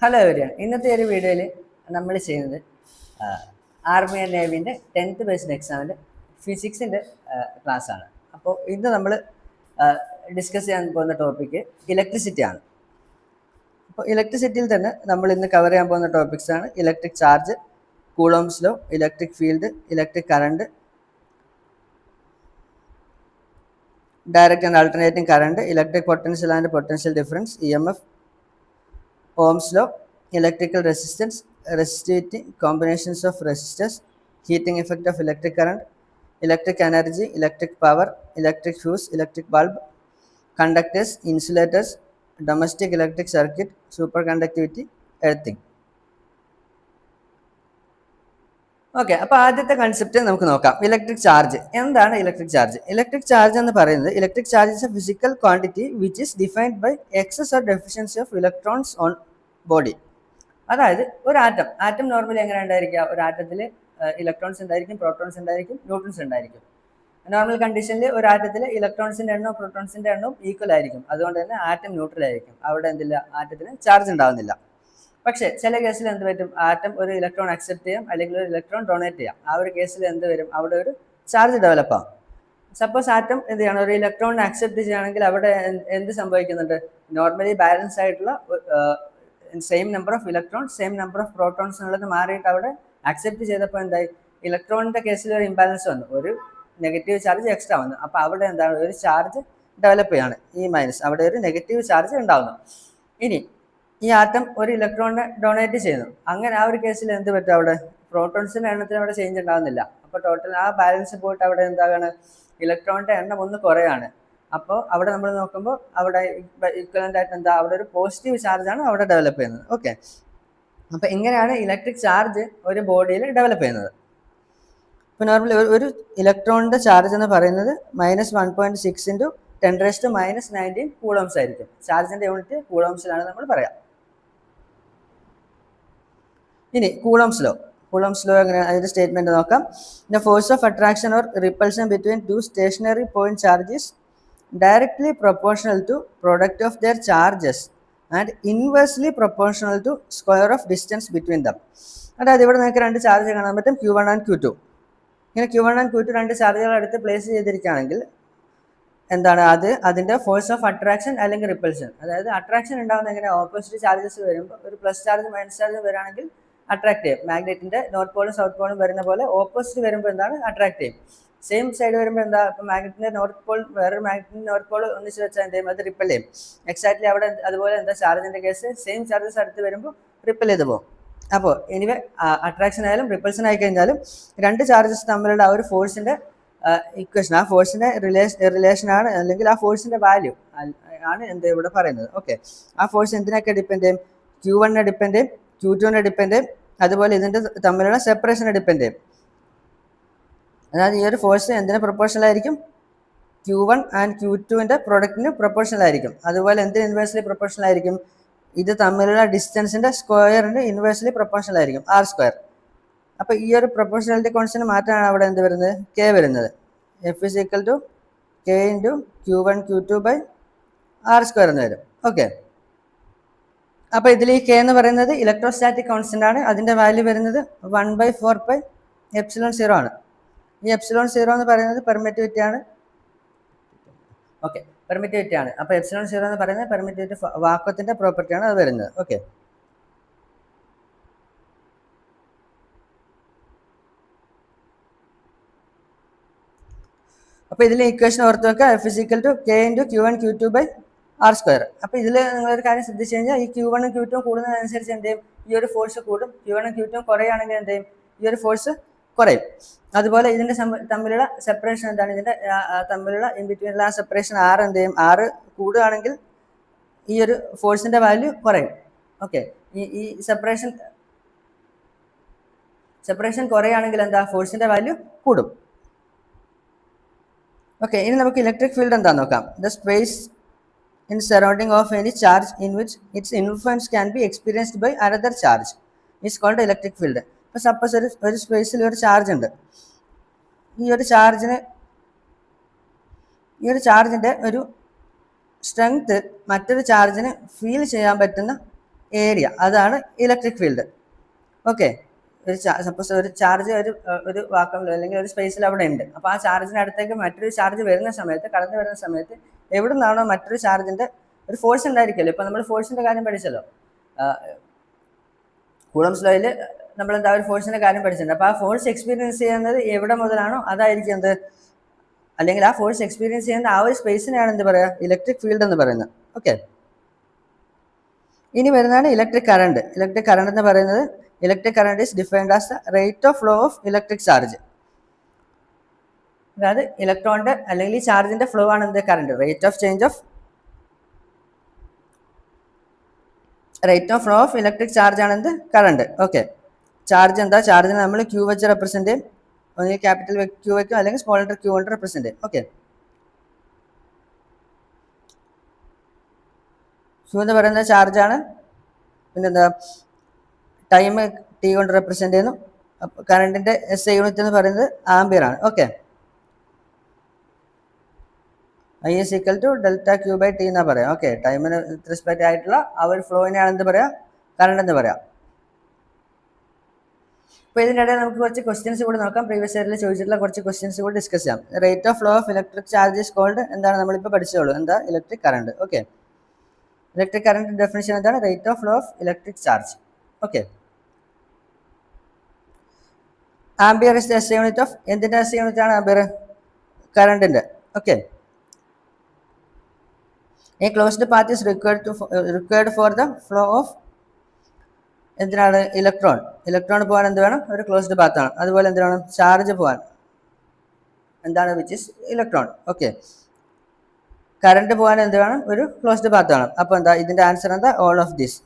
Hello everyone. ഇന്നത്തെ ഒരു വീഡിയോയിൽ നമ്മൾ ചെയ്യുന്നത് ആർമി ആൻഡ് നേവിൻ്റെ 10th ബേസ്ഡ് എക്സാമിൻ്റെ ഫിസിക്സിൻ്റെ ക്ലാസ്സാണ്. അപ്പോൾ ഇന്ന് നമ്മൾ ഡിസ്കസ് ചെയ്യാൻ പോകുന്ന ടോപ്പിക്ക് ഇലക്ട്രിസിറ്റി ആണ്. അപ്പോൾ ഇലക്ട്രിസിറ്റിയിൽ തന്നെ നമ്മൾ ഇന്ന് കവർ ചെയ്യാൻ പോകുന്ന ടോപ്പിക്സാണ് electric charge, Coulomb's law, electric field, electric current, direct and alternating current, electric potential and potential difference, EMF, Ohm's law, electrical resistance, resistivity, combinations of resistors, heating effect of electric current, electric energy, electric power, electric fuse, electric bulb, conductors, insulators, domestic electric circuit, superconductivity, earthing. ഓക്കെ, അപ്പോൾ ആദ്യത്തെ concept നമുക്ക് നോക്കാം. Electric charge. എന്താണ് electric charge? Electric charge എന്ന് പറയുന്നത് electric charge is a physical quantity which is defined by excess or deficiency of electrons on body. അതായത് ഒരു ആറ്റം നോർമലി എങ്ങനെ ഉണ്ടായിരിക്കുക? ഒരു ആറ്റത്തിൽ ഇലക്ട്രോൺസ് ഉണ്ടായിരിക്കും, പ്രോട്ടോൺസ് ഉണ്ടായിരിക്കും, ന്യൂട്രൺസ് ഉണ്ടായിരിക്കും. നോർമൽ കണ്ടീഷനിൽ ഒരു ആറ്റത്തിൽ ഇലക്ട്രോൺസിന്റെ എണ്ണവും പ്രോട്ടോൺസിന്റെ എണ്ണവും ഈക്വൽ ആയിരിക്കും. അതുകൊണ്ട് തന്നെ ആറ്റം ന്യൂട്രൽ ആയിരിക്കും. അവിടെ എന്തില്ല, ആറ്റത്തിന് ചാർജ് ഉണ്ടാവുന്നില്ല. പക്ഷേ ചില കേസിൽ എന്ത് പറ്റും? ആറ്റം ഒരു ഇലക്ട്രോൺ അക്സെപ്റ്റ് ചെയ്യാം, അല്ലെങ്കിൽ ഒരു ഇലക്ട്രോൺ ഡൊണേറ്റ് ചെയ്യാം. ആ ഒരു കേസിൽ എന്ത് വരും? അവിടെ ഒരു ചാർജ് ഡെവലപ്പ് ആവും. സപ്പോസ് ആറ്റം എന്ത് ചെയ്യണം? ഒരു ഇലക്ട്രോൺ അക്സെപ്റ്റ് ചെയ്യുകയാണെങ്കിൽ അവിടെ എന്ത് സംഭവിക്കുന്നുണ്ട്? നോർമലി ബാലൻസ് ആയിട്ടുള്ള same number of electrons, same number of protons എന്നുള്ളത് മാറിയിട്ട് അവിടെ അക്സെപ്റ്റ് ചെയ്തപ്പോൾ എന്തായി? ഇലക്ട്രോണിന്റെ കേസിൽ ഒരു ഇംബാലൻസ് വന്നു, ഒരു നെഗറ്റീവ് ചാർജ് എക്സ്ട്രാ വന്നു. അപ്പോൾ അവിടെ എന്താണ്? ഒരു ചാർജ് ഡെവലപ്പ് ചെയ്യാണ്, E-, അവിടെ ഒരു നെഗറ്റീവ് ചാർജ് ഉണ്ടാവുന്നു. ഇനി ഈ ആറ്റം ഒരു ഇലക്ട്രോണിനെ ഡൊണേറ്റ് ചെയ്യുന്നു. അങ്ങനെ ആ ഒരു കേസിൽ എന്ത് പറ്റും? അവിടെ പ്രോട്ടോൺസിന്റെ എണ്ണത്തിന് അവിടെ ചേഞ്ച് ഉണ്ടാകുന്നില്ല. അപ്പോൾ ടോട്ടൽ ആ ബാലൻസ് പോയിട്ട് അവിടെ എന്താണ്? ഇലക്ട്രോണിന്റെ എണ്ണം ഒന്ന് കുറയാണ്. അപ്പോൾ അവിടെ നമ്മൾ നോക്കുമ്പോൾ അവിടെ ഇക്വലന്റ് ആയിട്ട് എന്താ? അവിടെ ഒരു പോസിറ്റീവ് ചാർജാണ് അവിടെ ഡെവലപ്പ് ചെയ്യുന്നത്. ഓക്കെ, അപ്പോൾ ഇങ്ങനെയാണ് ഇലക്ട്രിക് ചാർജ് ഒരു ബോഡിയിൽ ഡെവലപ്പ് ചെയ്യുന്നത്. ഇപ്പോൾ നോർമലി ഒരു ഇലക്ട്രോണിന്റെ ചാർജ് എന്ന് പറയുന്നത് -1.6 × 10⁻⁻⁹ കൂളോംസ് ആയിരിക്കും. ചാർജിന്റെ യൂണിറ്റ് കൂളോംസിലാണ് നമ്മൾ പറയാം. ഇനി കൂളോംസ് ലോ എങ്ങനെയാണ്? അതിന്റെ സ്റ്റേറ്റ്മെന്റ് നോക്കാം. The force of attraction or repulsion between two stationary point charges directly proportional to product of their charges and inversely proportional to square of distance between them. അതായത് ഇവിടെ നിങ്ങൾക്ക് രണ്ട് ചാർജ് കാണാൻ പറ്റും, Q1 and Q2. ഇങ്ങനെ Q1 and Q2 രണ്ട് ചാർജുകൾ അടുത്ത് പ്ലേസ് ചെയ്തിരിക്കുകയാണെങ്കിൽ എന്താണ് അത്? അതിന്റെ ഫോഴ്സ് ഓഫ് അട്രാക്ഷൻ അല്ലെങ്കിൽ റിപ്പൾഷൻ. അതായത് അട്രാക്ഷൻ ഉണ്ടാകുന്ന എങ്ങനെ? ഓപ്പോസിറ്റ് ചാർജസ് വരുമ്പോൾ ഒരു പ്ലസ് ചാർജ് മൈനസ് ചാർജ് വരികയാണെങ്കിൽ അട്രാക്ട് ചെയ്യും. മാഗ്നറ്റിന്റെ നോർത്ത് പോളും സൗത്ത് പോളും വരുന്ന പോലെ ഓപ്പോസിറ്റ് വരുമ്പോൾ എന്താണ്? അട്രാക്ട് ചെയ്യും. സെയിം സൈഡ് വരുമ്പോൾ എന്താ? ഇപ്പം മാഗ്നറ്റിന്റെ നോർത്ത് പോൾ വേറൊരു മാഗ്നറ്റിന്റെ നോർത്ത് പോൾ ഒന്നിച്ച് വെച്ചാൽ എന്ത് ചെയ്യും? അത് റിപ്പൽ ചെയ്യും. എക്സാക്ട്ലി അവിടെ അതുപോലെ എന്താ ചാർജിന്റെ കേസ്? സെയിം ചാർജസ് അടുത്ത് വരുമ്പോൾ റിപ്പൽ ചെയ്ത് പോകും. അപ്പോൾ എനിവേ അട്രാക്ഷൻ ആയാലും റിപ്പൾഷൻ ആയി കഴിഞ്ഞാലും രണ്ട് ചാർജസ് തമ്മിലുള്ള ആ ഒരു ഫോഴ്സിന്റെ ഇക്വേഷൻ, ആ ഫോഴ്സിന്റെ റിലേഷൻ ആണ്, അല്ലെങ്കിൽ ആ ഫോഴ്സിന്റെ വാല്യൂ ആണ് എന്ത് ഇവിടെ പറയുന്നത്. ഓക്കെ, ആ ഫോഴ്സ് എന്തിനൊക്കെ ഡിപ്പെൻഡ് ചെയ്യും? Q1 ഡിപ്പെൻഡ് ചെയ്യും, Q2 ഡിപ്പെൻഡ് ചെയ്യും, അതുപോലെ ഇതിന്റെ തമ്മിലുള്ള സെപ്പറേഷനെ ഡിപ്പെൻഡ് ചെയ്യും. അതായത് ഈ ഒരു ഫോഴ്സ് എന്തിന് പ്രൊപ്പോർഷണൽ ആയിരിക്കും? Q1 ആൻഡ് Q2 പ്രൊഡക്റ്റിന് പ്രൊപ്പോർഷണൽ ആയിരിക്കും. അതുപോലെ എന്തിന് ഇൻവേഴ്സ്ലി പ്രൊപ്പോർഷണൽ ആയിരിക്കും? ഇത് തമ്മിലുള്ള ഡിസ്റ്റൻസിന്റെ സ്ക്വയറിന് ഇൻവേഴ്സ്ലി പ്രൊപ്പോർഷണൽ ആയിരിക്കും, R². അപ്പോൾ ഈ ഒരു പ്രൊപ്പോർഷണാലിറ്റി കോൺസ്റ്റന്റ് മാറ്റാണ് അവിടെ എന്ത് വരുന്നത്? K വരുന്നത്. F = K × Q1 Q2/R² എന്ന് വരും. ഓക്കെ, അപ്പോൾ ഇതിൽ ഈ K എന്ന് പറയുന്നത് ഇലക്ട്രോസ്റ്റാറ്റിക് കോൺസ്റ്റന്റ് ആണ്. അതിന്റെ വാല്യൂ വരുന്നത് 1/4πε0 ആണ്. ഈ ε0 എന്ന് പറയുന്നത് പെർമിറ്റിവിറ്റി ആണ്. ഓക്കെ, പെർമിറ്റിവിറ്റി ആണ്. അപ്പോൾ ε0 എന്ന് പറയുന്നത് പെർമിറ്റിവിറ്റി വാക്വത്തിന്റെ പ്രോപ്പർട്ടി ആണ് അത് വരുന്നത്. ഓക്കെ, അപ്പോൾ ഇതിൽ ഇക്വേഷൻ ഓർത്ത് വെക്കുക. F = K × Q1 Q2/R². അപ്പോൾ ഇതിൽ നിങ്ങളൊരു കാര്യം ശ്രദ്ധിച്ചു കഴിഞ്ഞാൽ ഈ Q1 ഉം Q2 കൂടുന്നതനുസരിച്ച് എന്ത് ചെയ്യും? ഈ ഒരു ഫോഴ്സ് കൂടും. Q1 ഉം Q2 കുറയുകയാണെങ്കിൽ എന്ത് ചെയ്യും? ഈ ഒരു ഫോഴ്സ് കുറയും. അതുപോലെ ഇതിന്റെ തമ്മിലുള്ള സെപ്പറേഷൻ എന്താണ്? ഇതിന്റെ തമ്മിലുള്ള ഇൻ ബിറ്റ്വീനുള്ള ആ സെപ്പറേഷൻ R എന്ത് ചെയ്യും? R കൂടുകയാണെങ്കിൽ ഈ ഒരു ഫോഴ്സിന്റെ വാല്യൂ കുറയും. ഓക്കെ, ഈ സെപ്പറേഷൻ കുറയുകയാണെങ്കിൽ എന്താ? ഫോഴ്സിന്റെ വാല്യൂ കൂടും. ഓക്കെ, ഇനി നമുക്ക് ഇലക്ട്രിക് ഫീൽഡ് എന്താണെന്ന് നോക്കാം. The space in surrounding of any charge in which its influence can be experienced by another charge is called electric field. ഇപ്പോൾ സപ്പോസ് ഒരു സ്പേസിൽ ഒരു ചാർജ് ഉണ്ട്. ഈ ഒരു ചാർജിന്റെ ഒരു സ്ട്രെങ്ത് മറ്റൊരു ചാർജിന് ഫീൽ ചെയ്യാൻ പറ്റുന്ന ഏരിയ, അതാണ് ഇലക്ട്രിക് ഫീൽഡ്. ഓക്കെ, ഒരു സപ്പോസ് ഒരു ചാർജ് ഒരു വാക്വമിൽ അല്ലെങ്കിൽ ഒരു സ്പേസിൽ അവിടെ ഉണ്ട്. അപ്പോൾ ആ ചാർജിന് അടുത്തേക്ക് മറ്റൊരു ചാർജ് വരുന്ന സമയത്ത്, കടന്നു വരുന്ന സമയത്ത് എവിടെ നിന്നാണോ മറ്റൊരു ചാർജിന്റെ ഒരു ഫോഴ്സ് ഉണ്ടായിരിക്കുമല്ലോ. ഇപ്പൊ നമ്മൾ ഫോഴ്സിന്റെ കാര്യം പഠിച്ചല്ലോ, കൂളംസ് ലോയിൽ നമ്മൾ എന്താ ഒരു ഫോഴ്സിന്റെ കാര്യം പഠിച്ചിട്ടുണ്ട്. അപ്പോൾ ആ ഫോഴ്സ് എക്സ്പീരിയൻസ് ചെയ്യുന്നത് എവിടെ മുതലാണോ അതായിരിക്കും എന്ത്, അല്ലെങ്കിൽ ആ ഫോഴ്സ് എക്സ്പീരിയൻസ് ചെയ്യുന്ന ആ ഒരു സ്പേസിനെയാണ് എന്ത് പറയുക, ഇലക്ട്രിക് ഫീൽഡ് എന്ന് പറയുന്നത്. ഓക്കെ, ഇനി വരുന്നതാണ് ഇലക്ട്രിക് കറണ്ട്. ഇലക്ട്രിക് കറണ്ട് എന്ന് പറയുന്നത്, electric current is defined as the rate of flow of electric charge. അതായത് ഇലക്ട്രോണിന്റെ അല്ലെങ്കിൽ ഈ ചാർജിന്റെ ഫ്ലോ ആണ് എന്ത്, current. Rate of change of rate of flow of electric charge ആണ് എന്ത്, കറണ്ട്. ഓക്കെ, ചാർജ് എന്താ, ചാർജിനെ നമ്മൾ ക്യൂ വെച്ച് റെപ്രസെന്റ് ചെയ്യും. ഒന്നുകിൽ ക്യാപിറ്റൽ ക്യൂ വയ്ക്കും അല്ലെങ്കിൽ സ്മോൾ ലെറ്റർ ക്യൂ കൊണ്ട് റെപ്രസെന്റ് ചെയ്യും. ഓക്കെ, ക്യൂ എന്ന് പറയുന്ന ചാർജാണ്. പിന്നെന്താ, ടൈം ടി കൊണ്ട് റെപ്രസെന്റ് ചെയ്യുന്നു. കറണ്ടിന്റെ SI യൂണിറ്റ് എന്ന് പറയുന്നത് ആംബിയർ ആണ്. Okay, I is equal to delta Q by T എന്നാ പറയാം. ഓക്കെ, ടൈമിന് റെസ്പെക്ട് ആയിട്ടുള്ള ആ ഒരു ഫ്ലോയിനെയാണ് എന്ത് പറയാം, കറണ്ട് എന്ന് പറയാം. അപ്പോൾ ഇതിനിടെ നമുക്ക് കുറച്ച് ക്വസ്റ്റ്യൻസ് കൂടി നോക്കാം. പ്രീവിയസ് ഇയറിൽ ചോദിച്ചിട്ടുള്ള കുറച്ച് ക്വസ്റ്റ്യൻസ് കൂടി ഡിസ്കസ് ചെയ്യാം. Rate of flow of electric charge called എന്താണ്, നമ്മളിപ്പോൾ പഠിച്ചോളൂ, എന്താ, electric current. Okay, electric current definition എന്താണ്, rate of flow of electric charge. Okay, ampere is the SI unit of, എന്തിന്റെ SI യൂണിറ്റ് ആണ് ആംബിയർ, കറണ്ടിന്റെ. Okay, a closed path is required for the flow of, എന്തിനാണ്, electron പോകാൻ എന്ത് വേണം, ഒരു closed path ആണ്. അതുപോലെ എന്ത് വേണം, ചാർജ് പോകാൻ എന്താണ്, which is electron. Okay, current പോകാൻ എന്ത് വേണം, ഒരു ക്ലോസ്ഡ് പാത്ത് വേണം. അപ്പോൾ എന്താ ഇതിന്റെ ആൻസർ എന്താ, ഓൾ ഓഫ് ദിസ്.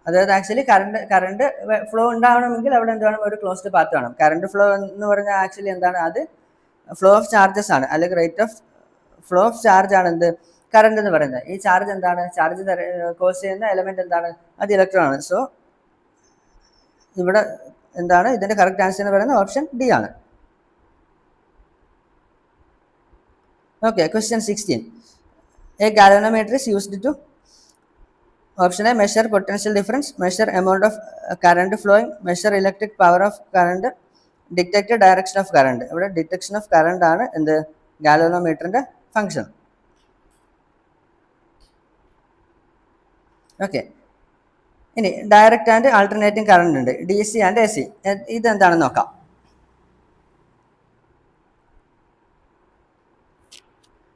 അതായത് ആക്ച്വലി കറണ്ട് ഫ്ലോ ഉണ്ടാവണമെങ്കിൽ അവിടെ എന്ത് വേണം, ഒരു ക്ലോസ്ഡ് പാത്ത് വേണം. കറണ്ട് ഫ്ലോ എന്ന് പറഞ്ഞാൽ ആക്ച്വലി എന്താണ്, അത് ഫ്ലോ ഓഫ് ചാർജസ് ആണ്, അല്ലെങ്കിൽ rate of flow of charge ആണ് എന്ത്, കറണ്ട് എന്ന് പറയുന്നത്. ഈ ചാർജ് എന്താണ്, ചാർജ് കോസ് ചെയ്യുന്ന എലമെന്റ് എന്താണ്, അത് ഇലക്ട്രോൺ ആണ്. സോ ഇവിടെ എന്താണ് ഇതിന്റെ കറക്റ്റ് ആൻസർ എന്ന് പറയുന്നത് ഓപ്ഷൻ ഡി ആണ്. Okay, question 16. A galvanometer is used to, option A measure potential difference, measure amount of current flowing, measure electric power of current, detect direction of current. ഇവിടെ detection of current ആണ് എന്ത്, ഗാലവനോമീറ്ററിന്റെ function. Okay, ഇനി direct and alternating current ഉണ്ട്, DC and AC. ഇതെന്താണെന്ന് നോക്കാം.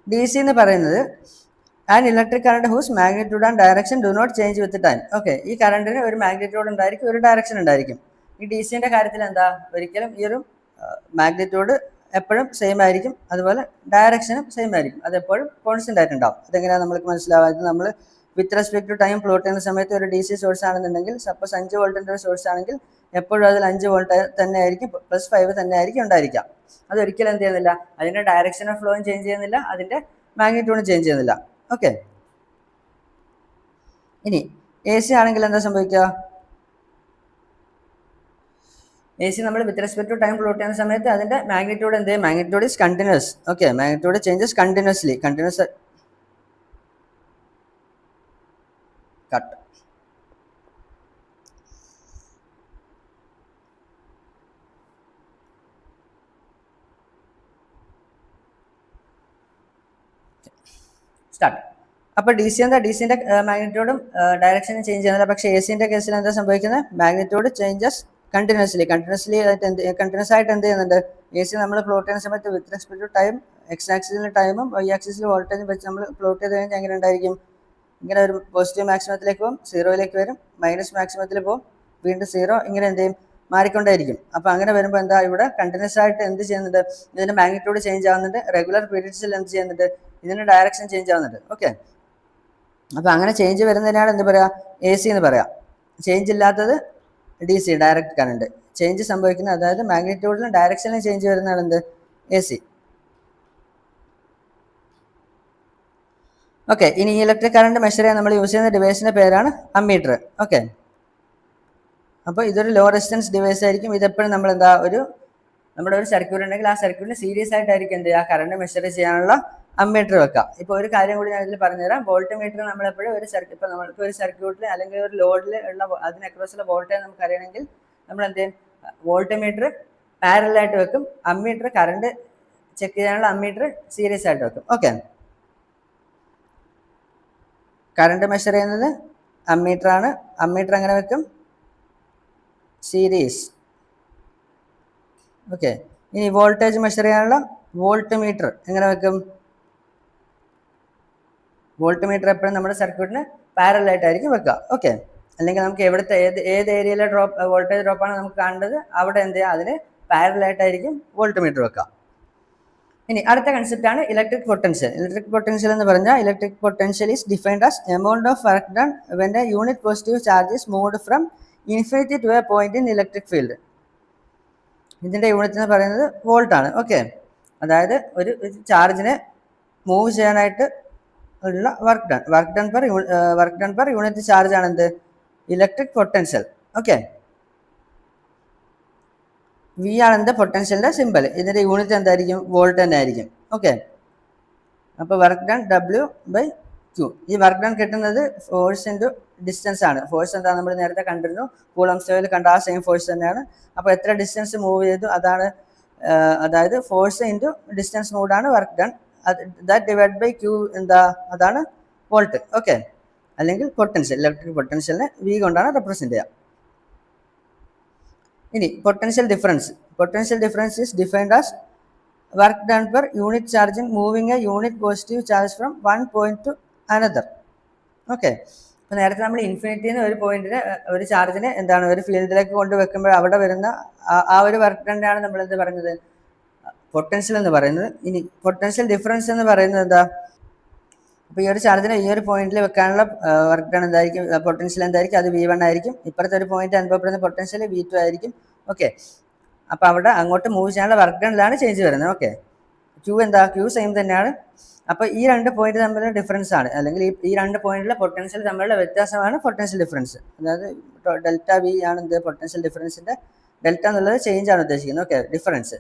DC എന്ന് പറയുന്നത് and electric current whose magnitude and direction do not change with time. Okay, ഈ കറണ്ടിന് ഒരു മാഗ്നിറ്റ്യൂഡ് ഉണ്ടായിരിക്കും, ഒരു ഡയറക്ഷൻ ഉണ്ടായിരിക്കും. ഈ DCന്റെ കാര്യത്തിൽ എന്താ, ഒരിക്കലും ഈ ഒരു മാഗ്നിറ്റ്യൂഡ് എപ്പോഴും സെയിം ആയിരിക്കും, അതുപോലെ ഡയറക്ഷനും സെയിം ആയിരിക്കും. അത് എപ്പോഴും കോൺസ്റ്റന്റ് ആയിട്ടുണ്ടാവും. അതെങ്ങനെയാണ് നമ്മൾക്ക് മനസ്സിലാവാതെ, നമ്മൾ with respect to time plot ചെയ്യുന്ന സമയത്ത് ഒരു DC സോഴ്സ് ആണെന്നുണ്ടെങ്കിൽ, സപ്പോസ് 5 വോൾട്ടിന്റെ ഒരു സോഴ്സ് ആണെങ്കിൽ എപ്പോഴും അതിൽ 5 വോൾട്ട് തന്നെ ആയിരിക്കും, +5 തന്നെ ആയിരിക്കും ഉണ്ടായിരിക്കാം. അതൊരിക്കലും എന്ത് ചെയ്യുന്നില്ല, അതിന്റെ ഡയറക്ഷൻ ഓഫ് ഫ്ലോയും ചേഞ്ച് ചെയ്യുന്നില്ല, അതിന്റെ മാഗ്നിറ്റ്യൂഡും ചേഞ്ച് ചെയ്യുന്നില്ല. ഓക്കെ, ഇനി AC ആണെങ്കിൽ എന്താ സംഭവിക്കുക, AC നമ്മൾ with respect to time plot ചെയ്യുന്ന സമയത്ത് അതിന്റെ മാഗ്നിറ്റ്യൂഡ് എന്ത് ചെയ്യും, magnitude is continuous. Okay, magnitude changes continuously, continuous cut. Start. അപ്പോൾ DC എന്താ, DCന്റെ മാഗ്നിറ്റ്യൂഡും ഡയറക്ഷനും ചേഞ്ച് ചെയ്യുന്നില്ല. പക്ഷേ ACന്റെ കേസിൽ എന്താ സംഭവിക്കുന്നത്, മാഗ്നിറ്റ്യൂഡ് ചേഞ്ചസ് കണ്ടിന്യൂസ്ലി കണ്ടിന്യൂസ് ആയിട്ട് എന്ത് ചെയ്യുന്നുണ്ട്, AC നമ്മൾ പ്ലോട്ട് ചെയ്യുന്ന സമയത്ത് with respect to time X ആക്സിസിൽ ടൈമും Y ആക്സിസിൽ വോൾട്ടേജും വെച്ച് നമ്മൾ പ്ലോട്ട് ചെയ്ത് കഴിഞ്ഞാൽ എങ്ങനെ ഉണ്ടായിരിക്കും, ഇങ്ങനെ ഒരു പോസിറ്റീവ് മാക്സിമത്തിലേക്ക് പോകും, 0യിലേക്ക് വരും, മൈനസ് മാക്സിമത്തിൽ പോകും, വീണ്ടും 0, ഇങ്ങനെ എന്ത് ചെയ്യും, മാറിക്കൊണ്ടേയിരിക്കും. അപ്പോൾ അങ്ങനെ വരുമ്പോൾ എന്താ, ഇവിടെ കണ്ടിന്യൂസ് ആയിട്ട് എന്ത് ചെയ്യുന്നുണ്ട്, ഇതിന്റെ മാഗ്നിറ്റ്യൂഡ് ചേഞ്ച് ആവുന്നുണ്ട്, റെഗുലർ പീരീഡ്സിൽ എന്ത് ചെയ്യുന്നുണ്ട്, ഇതിന്റെ ഡയറക്ഷൻ ചേഞ്ച് ആവുന്നുണ്ട്. ഓക്കെ, അപ്പോൾ അങ്ങനെ ചേഞ്ച് വരുന്നതിനാണ് എന്ത് പറയാ, AC എന്ന് പറയാം. ചേഞ്ച് ഇല്ലാത്തത് DC, ഡയറക്റ്റ് കറണ്ട്. ചേഞ്ച് സംഭവിക്കുന്നത്, അതായത് മാഗ്നിറ്റ്യൂഡിലും ഡയറക്ഷനിലും ചേഞ്ച് വരുന്നതാണ് എന്ത്, AC. ഓക്കെ, ഇനി ഇലക്ട്രിക് കറണ്ട് മെഷർ ചെയ്യാൻ നമ്മൾ യൂസ് ചെയ്യുന്ന ഡിവൈസിന്റെ പേരാണ് അമ്മീറ്റർ. ഓക്കെ, അപ്പോൾ ഇതൊരു ലോ റെസിസ്റ്റൻസ് ഡിവൈസ് ആയിരിക്കും. ഇതെപ്പോഴും നമ്മൾ എന്താ, നമ്മുടെ ഒരു സർക്യൂട്ട് ഉണ്ടെങ്കിൽ ആ സർക്യൂട്ടിന് സീരീസ് ആയിട്ടായിരിക്കും എന്ത് ചെയ്യുക, കറണ്ട് മെഷർ ചെയ്യാനുള്ള അമ്മീറ്റർ വെക്കാം. ഇപ്പോൾ ഒരു കാര്യം കൂടി ഞാൻ ഇതിൽ പറഞ്ഞുതരാം. വോൾട്ട് മീറ്റർ നമ്മളെപ്പോഴും ഒരു ഇപ്പോൾ നമ്മൾക്ക് ഒരു സർക്യൂട്ടിൽ അല്ലെങ്കിൽ ഒരു ലോഡിൽ ഉള്ള അതിന് അക്രോസുള്ള വോൾട്ടേജ് നമുക്ക് അറിയണമെങ്കിൽ നമ്മൾ എന്ത് ചെയ്യും? വോൾട്ട് മീറ്റർ പാരലായിട്ട് വെക്കും. അമ്മീറ്റർ കറണ്ട് ചെക്ക് ചെയ്യാനുള്ള അമ്മീറ്റർ സീരീസ് ആയിട്ട് വെക്കും. ഓക്കെ, കറണ്ട് മെഷർ ചെയ്യുന്നത് അമ്മീറ്റർ ആണ്. അമ്മീറ്റർ എങ്ങനെ വെക്കും? സീരീസ്. ഓക്കെ, ഇനി വോൾട്ടേജ് മെഷർ ചെയ്യാനുള്ള വോൾട്ട് മീറ്റർ എങ്ങനെ വെക്കും? വോൾട്ട് മീറ്റർ എപ്പോഴും നമ്മുടെ സർക്യൂട്ടിന് പാരലായിട്ടായിരിക്കും വെക്കുക. ഓക്കെ, അല്ലെങ്കിൽ നമുക്ക് എവിടുത്തെ ഏത് ഏരിയയിലെ വോൾട്ടേജ് ഡ്രോപ്പാണ് നമുക്ക് കാണേണ്ടത് അവിടെ എന്ത് ചെയ്യുക? അതിന് പാരലായിട്ടായിരിക്കും വോൾട്ട് മീറ്റർ വെക്കുക. ഇനി അടുത്ത കൺസെപ്റ്റ് ആണ് ഇലക്ട്രിക് പൊട്ടൻഷ്യൽ. ഇലക്ട്രിക് പൊട്ടൻഷ്യൽ എന്ന് പറഞ്ഞാൽ electric potential is defined as amount of work done when a unit positive charge is moved from infinity to a point in electric field. ഇതിൻ്റെ unit എന്ന് പറയുന്നത് volt ആണ്. Okay, അതായത് ഒരു ചാർജിനെ move ചെയ്യാനായിട്ട് ഉള്ള work done per unit charge ആണ് എന്ത്? Electric potential. ഓക്കെ, വി ആണ് എന്ത്? പൊട്ടൻഷ്യലിന്റെ സിമ്പൽ. ഇതിന്റെ യൂണിറ്റ് എന്തായിരിക്കും? വോൾട്ട് തന്നെ ആയിരിക്കും. ഓക്കെ, അപ്പോൾ work done W by Q. ഈ വർക്ക് ഡൺ കിട്ടുന്നത് ഫോഴ്സ് ഇൻറ്റു ഡിസ്റ്റൻസ് ആണ്. ഫോഴ്സ് എന്താ നമ്മൾ നേരത്തെ കണ്ടിരുന്നു, കൂളംബ് ലോയിൽ കണ്ട ആ സെയിം ഫോഴ്സ് തന്നെയാണ്. അപ്പോൾ എത്ര ഡിസ്റ്റൻസ് മൂവ് ചെയ്തു അതാണ്, അതായത് ഫോഴ്സ് ഇൻറ്റു ഡിസ്റ്റൻസ് മൂവാണ് work done. That divide by Q എന്താ? അതാണ് വോൾട്ട്. ഓക്കെ, അല്ലെങ്കിൽ പൊട്ടൻഷ്യൽ. ഇലക്ട്രിക് പൊട്ടൻഷ്യലിനെ V കൊണ്ടാണ് റെപ്രസെന്റ് ചെയ്യുക. ഇനി potential difference. Potential difference is defined as work done per unit charge in moving a unit positive charge from one point to another. Okay, അപ്പോൾ നേരത്തെ നമ്മൾ ഇൻഫിനിറ്റിന്ന് ഒരു പോയിന്റിന് ഒരു ചാർജിനെ എന്താണ് ഒരു ഫീൽഡിലേക്ക് കൊണ്ട് വെക്കുമ്പോൾ അവിടെ വരുന്ന ആ ഒരു വർക്ക് ഡണ്ണാണ് നമ്മൾ എന്ത് പറയുന്നത്? പൊട്ടൻഷ്യൽ എന്ന് പറയുന്നത്. ഇനി പൊട്ടൻഷ്യൽ ഡിഫറൻസ് എന്ന് പറയുന്നത് എന്താ? അപ്പോൾ ഈ ഒരു ചാർജിനെ ഈ ഒരു പോയിന്റിൽ വെക്കാനുള്ള വർക്ക് ഡൺ എന്തായിരിക്കും? പൊട്ടൻഷ്യൽ എന്തായിരിക്കും? അത് V1 ആയിരിക്കും. ഇപ്പുറത്തെ ഒരു പോയിന്റ് അനുഭവപ്പെടുന്ന പൊട്ടൻഷ്യൽ V2 ആയിരിക്കും. ഓക്കെ, അപ്പോൾ അവിടെ അങ്ങോട്ട് മൂവ് ചെയ്യാനുള്ള വർക്ക് ഡണ്ണിലാണ് ചേഞ്ച് വരുന്നത്. ഓക്കെ, Q എന്താ? Q സെയിം തന്നെയാണ്. അപ്പോൾ ഈ രണ്ട് പോയിന്റ് തമ്മിലുള്ള ഡിഫറൻസ് ആണ്, അല്ലെങ്കിൽ ഈ രണ്ട് പോയിന്റിലെ പൊട്ടൻഷ്യൽ തമ്മിലുള്ള വ്യത്യാസമാണ് പൊട്ടൻഷ്യൽ ഡിഫറൻസ്. അതായത് ഡെൽറ്റ V ആണ് എന്ത്? പൊട്ടൻഷ്യൽ ഡിഫറൻസിന്റെ ഡെൽറ്റ എന്നുള്ളത് ചേഞ്ച് ആണ് ഉദ്ദേശിക്കുന്നത്. Okay, difference.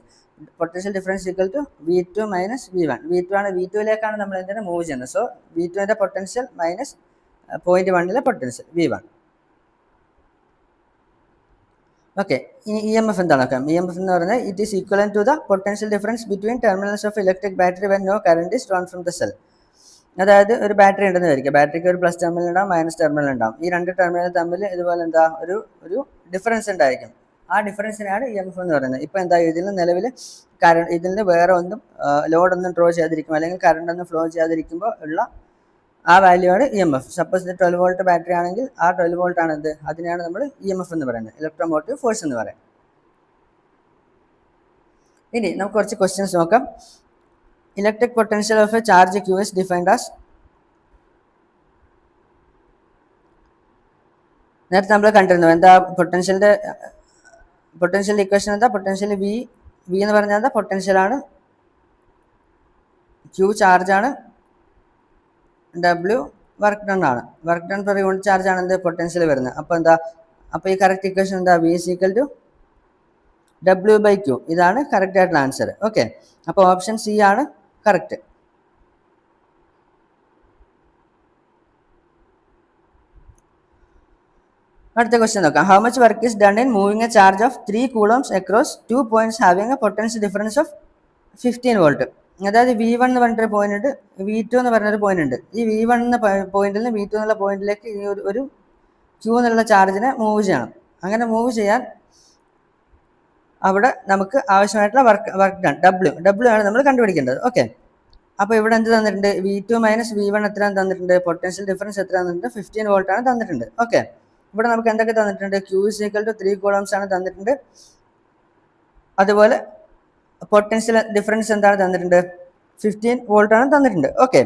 Potential difference equal to V2 minus V1. V2 ആണ്, V2യിലേക്കാണ് നമ്മൾ എന്തിനാ മൂവ് ചെയ്യുന്നത്. സോ V2ന്റെ പൊട്ടൻഷ്യൽ മൈനസ് പോയിന്റ് 1ലെ പൊട്ടൻഷ്യൽ V1. ഓക്കെ, ഇനി EMF എന്താണ് നോക്കാം. EMF എന്ന് പറയുന്നത് it is equal to the potential difference between terminals of electric battery when no current is drawn from the cell. അതായത് ഒരു ബാറ്ററി ഉണ്ടെന്ന് വിചാരിക്കുക. ബാറ്ററിക്ക് ഒരു പ്ലസ് ടെർമിനൽ ഉണ്ടാവും, മൈനസ് ടെർമിനൽ ഉണ്ടാവും. ഈ രണ്ട് ടെർമിനൽ തമ്മിൽ ഇതുപോലെ എന്താ ഒരു ഡിഫറൻസ് ഉണ്ടായിരിക്കും. ആ ഡിഫറൻസിനാണ് EMF എന്ന് പറയുന്നത്. ഇപ്പോൾ എന്താ ഇതിൽ നിലവിൽ ഇതിൽ വേറെ ഒന്നും ലോഡൊന്നും ഡ്രോ ചെയ്യാതിരിക്കും അല്ലെങ്കിൽ കറണ്ട് ഒന്നും ഫ്ലോ ചെയ്യാതിരിക്കുമ്പോൾ ഉള്ള ആ വാല്യൂ ആണ് EMF. സപ്പോസ് ഇത് 12 വോൾട്ട് ബാറ്ററി ആണെങ്കിൽ ആ 12 വോൾട്ട് ആണ് എന്ത്? അതിനെയാണ് നമ്മൾ EMF എന്ന് പറയുന്നത്, ഇലക്ട്രോമോട്ടീവ് ഫോഴ്സ് എന്ന് പറയാം. ഇനി നമുക്ക് കുറച്ച് ക്വസ്റ്റ്യൻസ് നോക്കാം. Electric potential of A charge Q is defined as, നേരത്തെ നമ്മൾ കണ്ടിരുന്നു എന്താ പൊട്ടൻഷ്യൽ ഇക്വേഷൻ എന്താ? പൊട്ടൻഷ്യൽ V എന്ന് പറഞ്ഞാൽ എന്താ? പൊട്ടൻഷ്യൽ ആണ്. Q ചാർജ് ആണ്. W വർക്ക് ഡൺ ആണ്. Work done per unit charge ആണ് എന്ത്? പൊട്ടൻഷ്യൽ വരുന്നത്. അപ്പോൾ എന്താ? അപ്പോൾ ഈ കറക്റ്റ് ഇക്വേഷൻ എന്താ? V is equal to W by Q. ഇതാണ് കറക്റ്റ് ആയിട്ടുള്ള ആൻസർ. ഓക്കെ, അപ്പോൾ ഓപ്ഷൻ C ആണ് കറക്റ്റ്. അടുത്ത ക്വസ്റ്റ്യൻ നോക്കാം. How much work is done in moving A charge of 3 coulombs across 2 points having A potential difference of 15 volt. അതായത് V1 എന്ന് പറഞ്ഞൊരു point ഉണ്ട്, V2 എന്ന് പറഞ്ഞൊരു പോയിന്റ് ഉണ്ട്. ഈ V1 എന്ന പോയിന്റിൽ നിന്ന് V2 എന്നുള്ള പോയിന്റിലേക്ക് ഈ ഒരു Q എന്നുള്ള ചാർജിനെ മൂവ് ചെയ്യണം. അങ്ങനെ മൂവ് ചെയ്യാൻ അവിടെ നമുക്ക് ആവശ്യമായിട്ടുള്ള വർക്ക് ഡൺ W ആണ് നമ്മൾ കണ്ടുപിടിക്കേണ്ടത്. ഓക്കെ, അപ്പോൾ ഇവിടെ എന്ത് തന്നിട്ടുണ്ട്? V2 മൈനസ് V1 എത്രയാണ് തന്നിട്ടുണ്ട്? പൊട്ടൻഷ്യൽ ഡിഫറൻസ് എത്ര തന്നിട്ടുണ്ട്? 15 വോൾട്ട് ആണ് തന്നിട്ടുണ്ട്. ഓക്കെ, ഇവിടെ നമുക്ക് എന്തൊക്കെ തന്നിട്ടുണ്ട്? Q is equal to 3 coulombs ആണ് തന്നിട്ടുണ്ട്. അതുപോലെ പൊട്ടൻഷ്യൽ ഡിഫറൻസ് എന്താണ് തന്നിട്ടുണ്ട്? 15 വോൾട്ട് ആണ് തന്നിട്ടുണ്ട്. ഓക്കെ,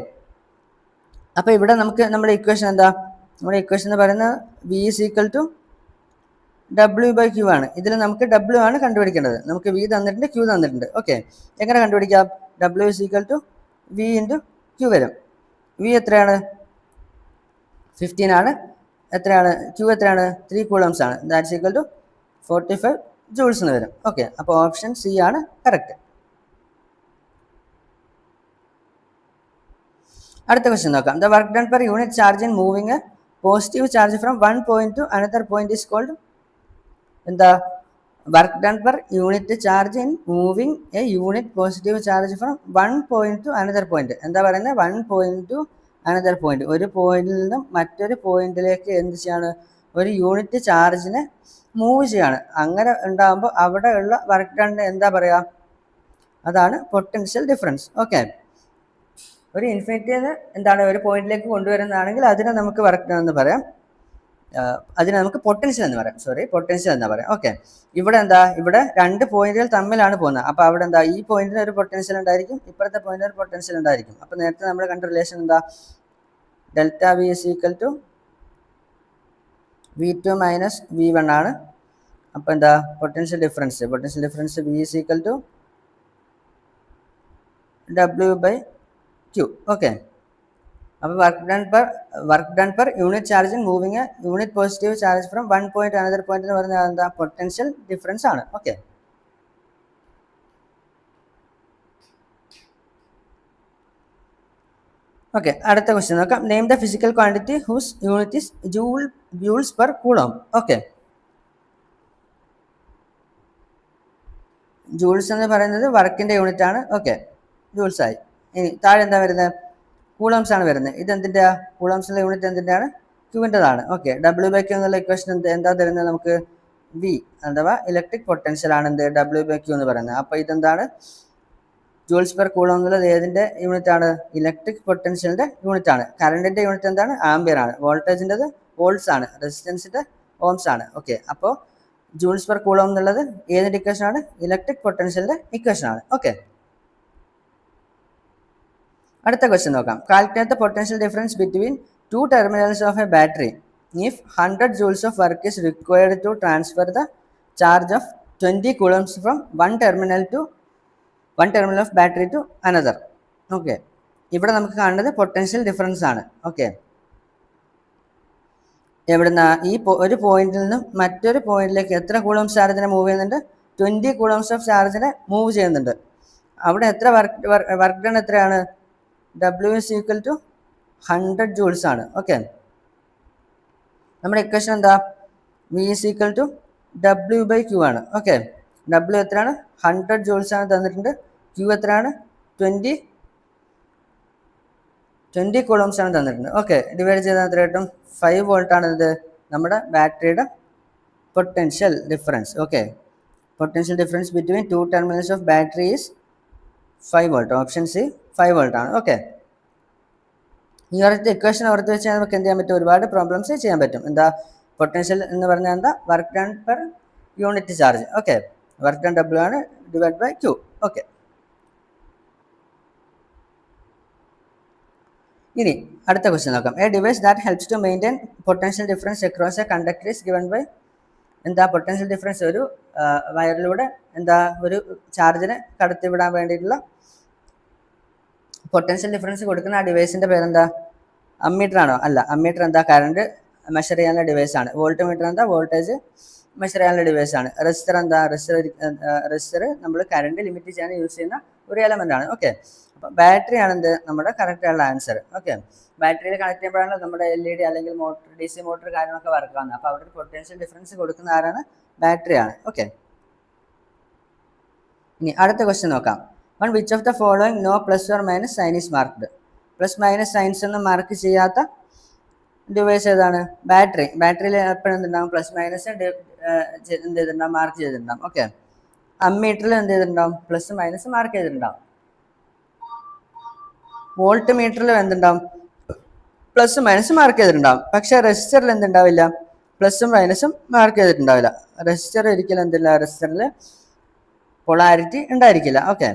അപ്പോൾ ഇവിടെ നമുക്ക് നമ്മുടെ ഇക്വേഷൻ എന്താ? നമ്മുടെ ഇക്വേഷൻ എന്ന് പറയുന്നത് V is equal to W by Q ആണ്. ഇതിൽ നമുക്ക് W ആണ് കണ്ടുപിടിക്കേണ്ടത്. നമുക്ക് V തന്നിട്ടുണ്ട്, Q തന്നിട്ടുണ്ട്. ഓക്കെ, എങ്ങനെ കണ്ടുപിടിക്കാം? W is equal to V into Q വരും. V എത്രയാണ്? 15 ആണ്. എത്രയാണ്? Q എത്രയാണ്? 3 കൂളംസ് ആണ്. ദാറ്റ്സ് ഈക്വൽ ടു 45 ജൂൾസ് എന്ന് വരും. ഓക്കെ, അപ്പോൾ ഓപ്ഷൻ C ആണ് കറക്റ്റ്. അടുത്ത ക്വസ്റ്റ്യൻ നോക്കാം. The work done per unit charge in moving a positive charge from one point to another point is called എന്താ? Work done per unit charge in moving a unit positive charge from one point to another point. എന്താ പറയുന്നത്? One point to another point. ഒരു പോയിന്റിൽ നിന്നും മറ്റൊരു പോയിന്റിലേക്ക് എന്ത് ചെയ്യാണ്? ഒരു യൂണിറ്റ് ചാർജിനെ മൂവ് ചെയ്യാണ്. അങ്ങനെ ഉണ്ടാകുമ്പോൾ അവിടെ ഉള്ള വർക്ക് ഡൺ എന്താ പറയുക? അതാണ് പൊട്ടൻഷ്യൽ ഡിഫറൻസ്. ഓക്കെ, ഒരു ഇൻഫിനിറ്റിന്ന് എന്താണ് ഒരു പോയിന്റിലേക്ക് കൊണ്ടുവരുന്നതാണെങ്കിൽ അതിനെ നമുക്ക് വർക്ക് ഡൺ എന്ന് പറയാം. അതിനെ നമുക്ക് പൊട്ടൻഷ്യൽ എന്ന് പറയാം. പൊട്ടൻഷ്യൽ എന്ന് പറയാം. ഓക്കെ, ഇവിടെ എന്താ? ഇവിടെ രണ്ട് പോയിന്റുകൾ തമ്മിലാണ് പോകുന്നത്. അപ്പോൾ അവിടെ എന്താ? ഈ പോയിന്റിന് ഒരു പൊട്ടൻഷ്യൽ ഉണ്ടായിരിക്കും, ഇപ്പുറത്തെ പോയിന്റിന് ഒരു പൊട്ടൻഷ്യൽ ഉണ്ടായിരിക്കും. അപ്പോൾ നേരത്തെ നമ്മൾ കണ്ട റിലേഷൻ എന്താ? Delta V is equal to V2 minus V1 ആണ്. അപ്പോൾ എന്താ? Potential difference V is equal to W/Q. Okay, അപ്പോൾ work done per unit charge in moving a unit positive charge from one point another point എന്ന് പറഞ്ഞാൽ എന്താ? Potential difference ആണ്. Okay, okay, അടുത്ത question നോക്കാം. Name the physical quantity whose unit is joules per coulomb. Okay, joules എന്ന് പറയുന്നത് വർക്കിന്റെ unit ആണ്. ഓക്കെ, ജൂൾസ് ആയി. ഇനി താഴെ എന്താ വരുന്നത്? കൂളംസ് ആണ് വരുന്നത്. ഇത് എന്തിൻ്റെ? കൂളംസിന്റെ യൂണിറ്റ് എന്തിൻ്റെയാണ്? ക്യൂവിൻ്റെതാണ്. ഓക്കെ, W/Q എന്നുള്ള ഇക്വേഷൻ എന്താ തരുന്നത് നമുക്ക്? വി അഥവാ ഇലക്ട്രിക് പൊട്ടൻഷ്യൽ ആണ് എന്ത്? W/Q എന്ന് പറയുന്നത്. അപ്പോൾ ഇതെന്താണ്? ജൂൾസ് പെർ കൂളം എന്നുള്ളത് ഏതിന്റെ യൂണിറ്റ് ആണ്? ഇലക്ട്രിക് പൊട്ടൻഷ്യലിന്റെ യൂണിറ്റ് ആണ്. കറണ്ടിന്റെ യൂണിറ്റ് എന്താണ്? ആംബിയർ ആണ്. വോൾട്ടേജിൻ്റെത് വോൾട്ട്സ് ആണ്. റെസിസ്റ്റൻസിന്റെ ഓംസ് ആണ്. ഓക്കെ, അപ്പോൾ ജൂൾസ് പെർ കൂളം എന്നുള്ളത് ഏതിന്റെ ഇക്വേഷൻ ആണ്? ഇലക്ട്രിക് പൊട്ടൻഷ്യലിന്റെ ഇക്വേഷൻ ആണ്. ഓക്കെ, അടുത്ത ക്വസ്റ്റ്യൻ നോക്കാം. Calculate the potential difference between two terminals of A battery if 100 joules of work is required to transfer the charge of 20 coulombs from one terminal of battery to another. Okay, ഇവിടെ നമുക്ക് കാണുന്നത് potential difference ആണ്. Okay, എവിടുന്ന? ഈ ഒരു പോയിന്റിൽ നിന്നും മറ്റൊരു പോയിന്റിലേക്ക് എത്ര കൂളംസ് ചാർജിനെ മൂവ് ചെയ്യുന്നുണ്ട്? 20 coulombs ഓഫ് ചാർജിനെ മൂവ് ചെയ്യുന്നുണ്ട്. അവിടെ എത്ര വർക്ക് ഡൺ എത്രയാണ്? W is equal to 100 joules ആണ്. ഓക്കെ, നമ്മുടെ ഇക്വേഷൻ എന്താ? V is equal to W/Q ആണ്. ഓക്കെ, W എത്രയാണ്? 100 joules ആണ് തന്നിട്ടുണ്ട്. Q എത്രയാണ്? 20 coulombs ആണ് തന്നിട്ടുണ്ട്. ഓക്കെ, ഡിവൈഡ് ചെയ്താൽ എത്ര കിട്ടും? 5 volt ആണ് ഇത് നമ്മുടെ ബാറ്ററിയുടെ potential difference. Okay, potential difference between two terminals of battery is 5 volt. Option C 5 volt ആണ്. ഓക്കെ, ഈ ഒരൊറ്റ ഇക്വേഷൻ ഓർത്ത് വെച്ചാൽ നമുക്ക് എന്ത് ചെയ്യാൻ പറ്റും? ഒരുപാട് പ്രോബ്ലംസ് ചെയ്യാൻ പറ്റും. എന്താ? പൊട്ടൻഷ്യൽ എന്ന് പറഞ്ഞാൽ എന്താ? Work done per unit charge. Okay, work done W ആണ് ഡിവൈഡ് ബൈ Q. ഓക്കെ, ഇനി അടുത്ത ക്വസ്റ്റ്യൻ നോക്കാം. A device that helps to maintain potential difference across a conductor is given by എന്താ? പൊട്ടൻഷ്യൽ ഡിഫറൻസ് ഒരു വയറിലൂടെ എന്താ? ഒരു ചാർജിനെ കടത്തിവിടാൻ വേണ്ടിയിട്ടുള്ള പൊട്ടൻഷ്യൽ ഡിഫറൻസ് കൊടുക്കുന്ന ആ ഡിവൈസിന്റെ പേരെന്താ? അമ്മീറ്റർ ആണോ? അല്ല, അമ്മീറ്റർ എന്താ? കറണ്ട് മെഷർ ചെയ്യാനുള്ള ഡിവൈസ് ആണ്. വോൾട്ട് മീറ്റർ എന്താ? വോൾട്ടേജ് മെഷർ ചെയ്യാനുള്ള ഡിവൈസ് ആണ്. റെസിസ്റ്റർ എന്താ? റെസിസ്റ്റർ നമ്മൾ കറണ്ട് ലിമിറ്റ് ചെയ്യാൻ യൂസ് ചെയ്യുന്ന ഒരു എലമെന്റ് ആണ്. ഓക്കെ, അപ്പോൾ ബാറ്ററി ആണ് എന്ത്? നമ്മുടെ കറക്റ്റ് ആയുള്ള ആൻസർ. ഓക്കെ, ബാറ്ററിയിൽ കണക്ട് ചെയ്യുമ്പോഴാണ് നമ്മുടെ LED അല്ലെങ്കിൽ മോട്ടർ, DC മോട്ടർ കാര്യങ്ങളൊക്കെ വർക്ക് ആവുന്നത്. അപ്പോൾ അവിടെ പൊട്ടൻഷ്യൽ ഡിഫറൻസ് കൊടുക്കുന്ന ആരാണ്? ബാറ്ററി ആണ്. ഓക്കെ, ഇനി അടുത്ത ക്വസ്റ്റ്യൻ നോക്കാം. One which of the following no plus or minus sign is marked. Plus minus signs ഒന്നും മാർക്ക് ചെയ്യാത്ത ഡിവൈസ് ഏതാണ്? ബാറ്ററി. ബാറ്ററിയിൽ എപ്പോഴും എന്തുണ്ടാവും? പ്ലസ് മൈനസ് എന്ത് ചെയ്തിട്ടുണ്ടാവും? മാർക്ക് ചെയ്തിട്ടുണ്ടാവും. ഓക്കെ, അമ്മീറ്ററിൽ എന്ത് ചെയ്തിട്ടുണ്ടാവും? പ്ലസ് മൈനസ് മാർക്ക് ചെയ്തിട്ടുണ്ടാവും. വോൾട്ട് മീറ്ററിൽ എന്തുണ്ടാവും? പ്ലസ് മൈനസ് മാർക്ക് ചെയ്തിട്ടുണ്ടാവും. പക്ഷെ റെസിസ്റ്ററിൽ എന്തുണ്ടാവില്ല? പ്ലസും മൈനസും മാർക്ക് ചെയ്തിട്ടുണ്ടാവില്ല. റെസിസ്റ്റർ ഒരിക്കലും എന്തില്ല? റെസിസ്റ്ററിൽ പൊളാരിറ്റി ഉണ്ടായിരിക്കില്ല. ഓക്കെ,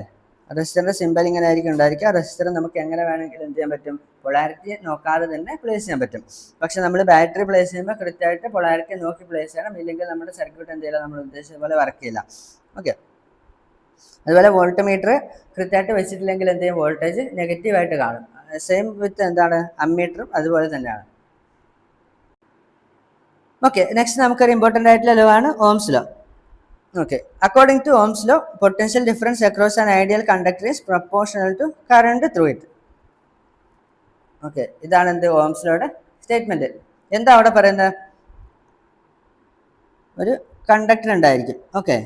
റെസിസ്റ്ററിന്റെ സിമ്പൽ ഇങ്ങനെ ആയിരിക്കും ഉണ്ടായിരിക്കുക. റെസിസ്റ്റർ നമുക്ക് എങ്ങനെ വേണമെങ്കിലും എന്ത് ചെയ്യാൻ പറ്റും? പൊളാരിറ്റി നോക്കാതെ തന്നെ പ്ലേസ് ചെയ്യാൻ പറ്റും. പക്ഷെ നമ്മൾ ബാറ്ററി പ്ലേസ് ചെയ്യുമ്പോൾ കൃത്യമായിട്ട് പൊളാരിറ്റി നോക്കി പ്ലേസ് ചെയ്യണം. ഇല്ലെങ്കിൽ നമ്മുടെ സർക്യൂട്ട് എന്ത് ചെയ്യില്ല? നമ്മൾ ഉദ്ദേശിച്ച പോലെ വർക്ക് ചെയ്യില്ല. ഓക്കെ, അതുപോലെ വോൾട്ട് മീറ്റർ കൃത്യമായിട്ട് വെച്ചിട്ടില്ലെങ്കിൽ എന്ത് ചെയ്യും? വോൾട്ടേജ് നെഗറ്റീവായിട്ട് കാണും. സെയിം വിത്ത് എന്താണ്? അമ്മീറ്ററും അതുപോലെ തന്നെയാണ്. ഓക്കെ, നെക്സ്റ്റ് നമുക്കൊരു ഇമ്പോർട്ടൻ്റ് ആയിട്ടുള്ള ലോ ആണ് Ohm's law. Okay, according to Ohm's law, potential difference across an ideal conductor is proportional to current through it. Okay, ഇതാണ് എന്ത് ഓംസ് ലോയുടെ സ്റ്റേറ്റ്മെന്റ്. എന്താ അവിടെ പറയുന്നത്? ഒരു കണ്ടക്ടർ ഉണ്ടായിരിക്കും. ഓക്കെ,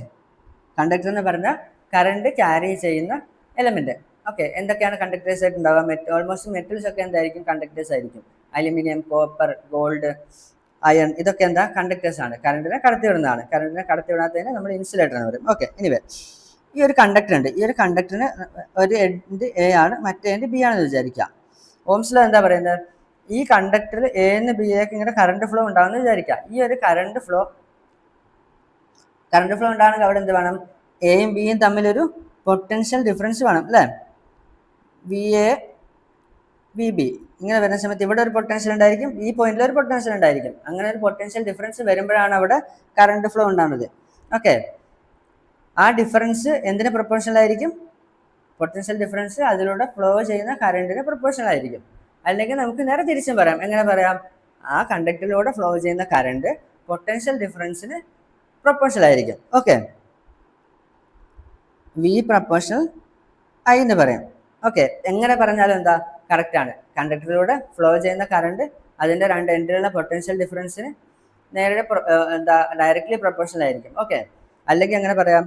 കണ്ടക്ടർ എന്ന് പറഞ്ഞാൽ കറണ്ട് ക്യാരി ചെയ്യുന്ന എലമെന്റ്. ഓക്കെ, എന്തൊക്കെയാണ് കണ്ടക്ടേഴ്സ് ആയിട്ട് ഉണ്ടാവുക? ഓൾമോസ്റ്റ് മെറ്റൽസ് ഒക്കെ എന്തായിരിക്കും? കണ്ടക്ടേഴ്സ് ആയിരിക്കും. അലുമിനിയം, കോപ്പർ, ഗോൾഡ്, അയൺ, ഇതൊക്കെ എന്താ? കണ്ടക്ടേഴ്സ് ആണ്. കറണ്ടിനെ കടത്തിവിടുന്നതാണ്. കറണ്ടിനെ കടത്തിവിടാത്തതിനെ നമ്മൾ ഇൻസുലേറ്റർ എന്ന് പറയും. ഓക്കെ, എനിവേ ഈ ഒരു കണ്ടക്ടർ ഉണ്ട്. ഈ ഒരു കണ്ടക്ടറിന് ഒരു എൻഡ് എ ആണ്, മറ്റേ എൻഡ് ബി ആണെന്ന് വിചാരിക്കുക. ഓംസ് ലോ എന്താ പറയുന്നത്? ഈ കണ്ടക്ടറിൽ എ നിന്ന് ബി ലേക്ക് ഇങ്ങനെ കറണ്ട് ഫ്ലോ ഉണ്ടാവുമെന്ന് വിചാരിക്കുക. ഈ ഒരു കറണ്ട് ഫ്ലോ ഉണ്ടാകണമെങ്കിൽ അവിടെ എന്ത് വേണം? എയും ബിയും തമ്മിലൊരു പൊട്ടൻഷ്യൽ ഡിഫറൻസ് വേണം, അല്ലേ? വി എ വി ബി ഇങ്ങനെ വരുന്ന സമയത്ത് ഇവിടെ ഒരു പൊട്ടൻഷ്യൽ ഉണ്ടായിരിക്കും, ഈ പോയിന്റിൽ ഒരു പൊട്ടൻഷ്യൽ ഉണ്ടായിരിക്കും. അങ്ങനെ ഒരു പൊട്ടൻഷ്യൽ ഡിഫറൻസ് വരുമ്പോഴാണ് അവിടെ കറണ്ട് ഫ്ലോ ഉണ്ടാകുന്നത്. ഓക്കെ, ആ ഡിഫറൻസ് എന്തിന് പ്രൊപ്പോർഷണൽ ആയിരിക്കും? പൊട്ടൻഷ്യൽ ഡിഫറൻസ് അതിലൂടെ ഫ്ലോ ചെയ്യുന്ന കറണ്ടിന് പ്രൊപ്പോർഷണൽ ആയിരിക്കും. അല്ലെങ്കിൽ നമുക്ക് നേരെ തിരിച്ചും പറയാം. എങ്ങനെ പറയാം? ആ കണ്ടക്ടറിലൂടെ ഫ്ലോ ചെയ്യുന്ന കറണ്ട് പൊട്ടൻഷ്യൽ ഡിഫറൻസിന് പ്രൊപ്പോർഷണൽ ആയിരിക്കും. ഓക്കെ, വി പ്രൊപ്പോർഷണൽ ഐ എന്ന് പറയാം. ഓക്കെ, എങ്ങനെ പറഞ്ഞാലും എന്താ കറക്റ്റ് ആണ്. കണ്ടക്ടറിലൂടെ ഫ്ലോ ചെയ്യുന്ന കറണ്ട് അതിന്റെ രണ്ട് എൻഡിലുള്ള പൊട്ടൻഷ്യൽ ഡിഫറൻസിന് നേരെ എന്താ ഡയറക്ട്ലി പ്രൊപ്പോർഷണൽ ആയിരിക്കും. ഓക്കെ, അല്ലെങ്കിൽ എങ്ങനെ പറയാം?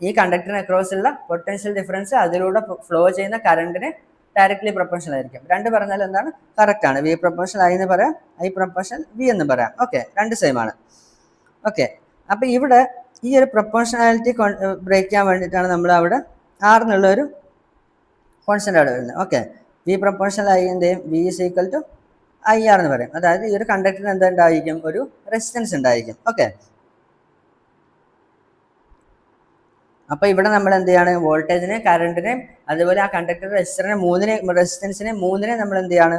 ഈ കണ്ടക്ടറിന് അക്രോസ് ഉള്ള പൊട്ടൻഷ്യൽ ഡിഫറൻസ് അതിലൂടെ ഫ്ലോ ചെയ്യുന്ന കറണ്ടിന് ഡയറക്ട്ലി പ്രൊപ്പോർഷണൽ ആയിരിക്കും. രണ്ട് പറഞ്ഞാൽ എന്താണ്? കറക്റ്റ് ആണ്. വി പ്രൊപ്പോർഷണൽ ഐ എന്ന് പറയാം, ഐ പ്രൊപ്പോർഷണൽ വി എന്ന് പറയാം. ഓക്കെ, രണ്ട് സെയിം ആണ്. ഓക്കെ, അപ്പൊ ഇവിടെ ഈ ഒരു പ്രൊപ്പോർഷണാലിറ്റി ബ്രേക്ക് ചെയ്യാൻ വേണ്ടിയിട്ടാണ് നമ്മൾ അവിടെ ആർ എന്നുള്ള ഒരു കോൺസ്റ്റന്റ് അവിടെ വരുന്നത്. ഓക്കെ, വി പ്രൊപ്പോർഷണൽ ഐ എന്തെയും V is equal to I R എന്ന് പറയും. അതായത് ഈ ഒരു കണ്ടക്ടറിന് എന്താ ഉണ്ടായിരിക്കും? ഒരു റെസിസ്റ്റൻസ് ഉണ്ടായിരിക്കും. ഓക്കെ, അപ്പൊ ഇവിടെ നമ്മൾ എന്ത് ചെയ്യാണ്? വോൾട്ടേജിനെ, കറണ്ടിനെ, അതുപോലെ ആ കണ്ടക്ടർ റെസിസ്റ്റൻസിനെ മൂന്നിനെ നമ്മൾ എന്ത് ചെയ്യാണ്?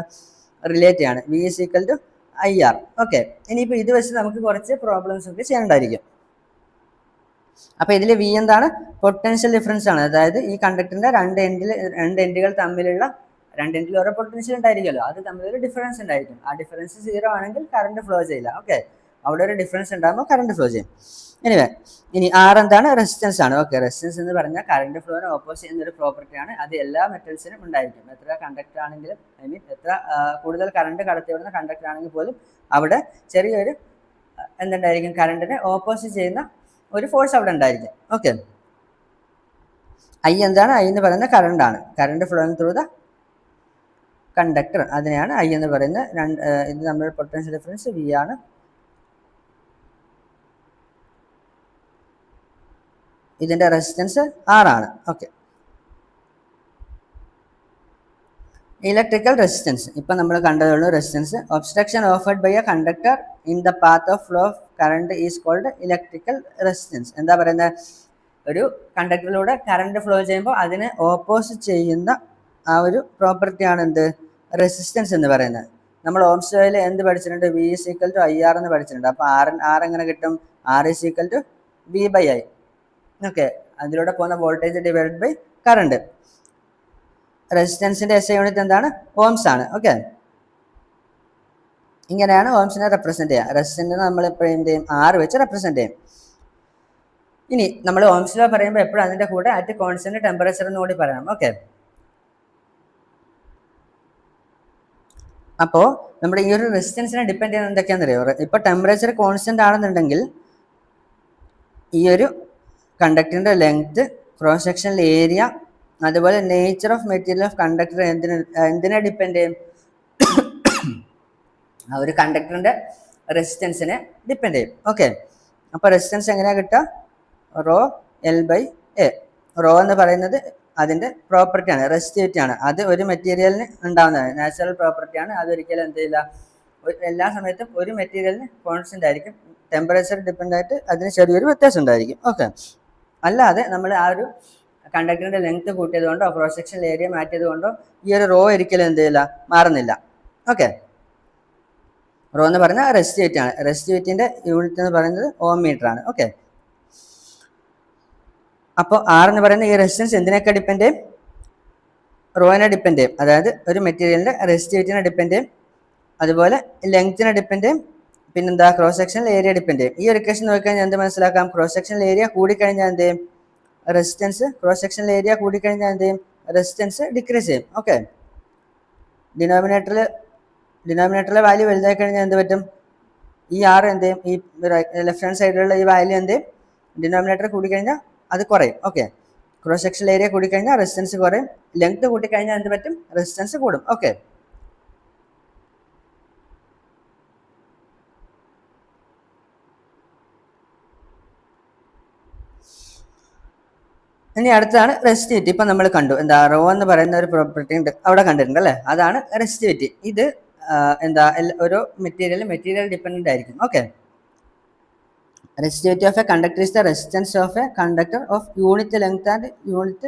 റിലേറ്റ് ചെയ്യാണ്. V is equal to I R. Okay, ഇനിയിപ്പോൾ ഇത് വെച്ച് നമുക്ക് കുറച്ച് പ്രോബ്ലംസ് ഒക്കെ ചെയ്യാനുണ്ടായിരിക്കും. അപ്പൊ ഇതിൽ വി എന്താണ്? പൊട്ടൻഷ്യൽ ഡിഫറൻസ് ആണ്. അതായത് ഈ കണ്ടക്ടറിന്റെ രണ്ട് എൻഡുകൾ തമ്മിലുള്ള രണ്ട് എൻഡിൽ ഓരോ പൊട്ടൻഷ്യൽ ഉണ്ടായിരിക്കുമല്ലോ, അത് തമ്മിലൊരു ഡിഫറൻസ് ഉണ്ടായിരിക്കും. ആ ഡിഫറൻസ് 0 ആണെങ്കിൽ കറണ്ട് ഫ്ലോ ചെയ്യില്ല. ഓക്കെ, അവിടെ ഒരു ഡിഫറൻസ് ഉണ്ടാകുമ്പോൾ കറണ്ട് ഫ്ലോ ചെയ്യും. ഇനി ആർ എന്താണ്? റെസിസ്റ്റൻസ് ആണ്. ഓക്കെ, റെസിസ്റ്റൻസ് എന്ന് പറഞ്ഞാൽ കറണ്ട് ഫ്ലോനെ ഓപ്പോസ് ചെയ്യുന്ന ഒരു പ്രോപ്പർട്ടിയാണ്. അത് എല്ലാ മെറ്റൽസിനും ഉണ്ടായിരിക്കും. എത്ര കണ്ടക്ടർ ആണെങ്കിലും, ഐ മീൻ എത്ര കൂടുതൽ കറണ്ട് കടത്തിവിടുന്ന കണ്ടക്ടർ ആണെങ്കിൽ പോലും അവിടെ ചെറിയൊരു എന്തുണ്ടായിരിക്കും? കറണ്ടിനെ ഓപ്പോസിറ്റ് ചെയ്യുന്ന ഒരു ഫോഴ്സ് അവിടെ ഉണ്ടായിരിക്കും. ഓക്കെ, ഐ എന്താണ്? ഐ എന്ന് പറയുന്നത് കറണ്ട് ആണ്. Current flowing through the conductor, അതിനെയാണ് ഐ എന്ന് പറയുന്നത്. ഇത് നമ്മുടെ പൊട്ടൻഷ്യൽ ഡിഫറൻസ് വി ആണ്. ഇതിന്റെ റെസിസ്റ്റൻസ് ആർ ആണ്. ഓക്കെ, ഇലക്ട്രിക്കൽ റെസിസ്റ്റൻസ് ഇപ്പൊ നമ്മൾ കണ്ടതുള്ളൂ. Resistance obstruction offered by a conductor in the path of flow of current is called electrical resistance. എന്താ പറയുന്നത്? ഒരു കണ്ടക്ടറിലൂടെ കറണ്ട് ഫ്ലോ ചെയ്യുമ്പോൾ അതിനെ ഓപ്പോസിറ്റ് ചെയ്യുന്ന ആ ഒരു പ്രോപ്പർട്ടിയാണ് എന്ത്? റെസിസ്റ്റൻസ് എന്ന് പറയുന്നത്. നമ്മൾ ഓംസ് ലോയിൽ എന്ത് പഠിച്ചിട്ടുണ്ട്? V is equal to I R എന്ന് പഠിച്ചിട്ടുണ്ട്. അപ്പൊ ആർ എങ്ങനെ കിട്ടും? R is equal to V by I. Okay, അതിലൂടെ പോകുന്ന വോൾട്ടേജ് ഡിവൈഡ് ബൈ കറണ്ട്. റെസിസ്റ്റൻസിന്റെ എസ് ഐ യൂണിറ്റ് എന്താണ്? ഓംസ് ആണ്. ഓക്കെ, ഇങ്ങനെയാണ് ഓംസിനെ റെപ്രസെന്റ് ചെയ്യുക. റെസിസ്റ്റൻസിനെ നമ്മൾ എപ്പോഴും എന്ത് ചെയ്യും? ആർ വെച്ച് റെപ്രസെന്റ് ചെയ്യും. ഇനി നമ്മൾ ഓംസ് ലോ പറയുമ്പോൾ എപ്പോഴും അതിന്റെ കൂടെ അറ്റ് കോൺസ്റ്റന്റ് ടെമ്പറേച്ചർ എന്ന് കൂടി പറയണം. ഓക്കെ, അപ്പോ നമ്മുടെ ഈ ഒരു റെസിസ്റ്റൻസിനെ ഡിപ്പെൻഡ് ചെയ്യുന്ന എന്തൊക്കെയാണെന്ന് അറിയോ? ഇപ്പൊ ടെമ്പറേച്ചർ കോൺസ്റ്റന്റ് ആണെന്നുണ്ടെങ്കിൽ ഈ ഒരു കണ്ടക്ടറിന്റെ ലെങ്ത്, ക്രോസ് സെക്ഷണൽ ഏരിയ, അതുപോലെ nature of material of conductor എന്തിനെ ഡിപ്പെൻഡ് ചെയ്യും? ആ ഒരു കണ്ടക്ടറിന്റെ റെസിസ്റ്റൻസിനെ ഡിപ്പെൻഡ് ചെയ്യും. ഓക്കെ, അപ്പൊ റെസിസ്റ്റൻസ് എങ്ങനെയാ കിട്ടുക? Rho L by A. Rho എന്ന് പറയുന്നത് അതിന്റെ പ്രോപ്പർട്ടിയാണ്, റെസിസ്റ്റിവിറ്റി ആണ്. അത് ഒരു മെറ്റീരിയലിന് ഉണ്ടാവുന്നതാണ്, നാച്ചുറൽ പ്രോപ്പർട്ടിയാണ്. അതൊരിക്കലും എന്ത് ചെയ്യില്ല, എല്ലാ സമയത്തും ഒരു മെറ്റീരിയലിന് കോൺസ്റ്റന്റ് ആയിരിക്കും. ടെമ്പറേച്ചർ ഡിപ്പെൻഡ് ആയിട്ട് അതിന് ചെറിയൊരു വ്യത്യാസം ഉണ്ടായിരിക്കും. ഓക്കെ, അല്ലാതെ നമ്മൾ ആ ഒരു കണ്ടക്ടറിന്റെ ലെങ്ത് കൂട്ടിയത് കൊണ്ടോ ക്രോസ് സെക്ഷൻ ഏരിയ മാറ്റിയത് കൊണ്ടോ ഈ ഒരു റോ ഒരിക്കലും എന്ത് ചെയ്യില്ല, മാറുന്നില്ല. ഓക്കെ, റോ എന്ന് പറയുന്നത് റെസിസ്റ്റിവിറ്റി ആണ്. റെസിസ്റ്റിവിറ്റിന്റെ യൂണിറ്റ് എന്ന് പറയുന്നത് ഓം മീറ്റർ ആണ്. ഓക്കെ, അപ്പോൾ ആർ എന്ന് പറയുന്ന ഈ റെസിസ്റ്റൻസ് എന്തിനൊക്കെ ഡിപ്പെൻഡ് ചെയ്യും? റോനെ ഡിപ്പെൻഡ് ചെയ്യും. അതായത് ഒരു മെറ്റീരിയലിന്റെ റെസിസ്റ്റിവിറ്റിനെ ഡിപ്പെൻഡ് ചെയ്യും, അതുപോലെ ലെങ്ത്തിനെ ഡിപ്പെൻഡ് ചെയ്യും, പിന്നെന്താ ക്രോസ് സെക്ഷണൽ ഏരിയ ഡിപ്പെൻഡ് ചെയ്യും. ഈ ഒരു ഇക്വേഷൻ നോക്കിക്കഴിഞ്ഞാൽ എന്ത് മനസ്സിലാക്കാം? ക്രോസ് സെക്ഷണൽ ഏരിയ കൂടിക്കഴിഞ്ഞാൽ എന്ത് ചെയ്യും? റെസിസ്റ്റൻസ്, ക്രോസ് സെക്ഷണൽ ഏരിയ കൂടിക്കഴിഞ്ഞാൽ എന്ത് ചെയ്യും? റെസിസ്റ്റൻസ് ഡിക്രീസ് ചെയ്യും. ഓക്കെ, ഡിനോമിനേറ്ററിലെ വാല്യൂ വലുതായി കഴിഞ്ഞാൽ എന്ത് പറ്റും? ഈ ആർ എന്ത് ചെയ്യും? ഈ ലെഫ്റ്റ് ഹാൻഡ് സൈഡിലുള്ള ഈ വാല്യൂ എന്ത് ചെയ്യും? ഡിനോമിനേറ്റർ കൂടിക്കഴിഞ്ഞാൽ അത് കുറയും. ഓക്കെ, ക്രോസ് സെക്ഷണൽ ഏരിയ കൂടിക്കഴിഞ്ഞാൽ റെസിസ്റ്റൻസ് കുറയും. ലെങ്ത് കൂട്ടിക്കഴിഞ്ഞാൽ എന്ത് പറ്റും? റെസിസ്റ്റൻസ് കൂടും. ഓക്കെ, ഇനി അടുത്താണ് റെസിസ്റ്റിവിറ്റി. ഇപ്പം നമ്മൾ കണ്ടു എന്താ റോ എന്ന് പറയുന്ന ഒരു പ്രോപ്പർട്ടി ഉണ്ട്, അവിടെ കണ്ടിട്ടുണ്ട് അല്ലേ? അതാണ് റെസിസ്റ്റിവിറ്റി. ഇത് എന്താ ഓരോ മെറ്റീരിയൽ ഡിപ്പെൻഡൻ്റ് ആയിരിക്കും. Okay, resistivity of a conductor is the resistance of a conductor of unit length and unit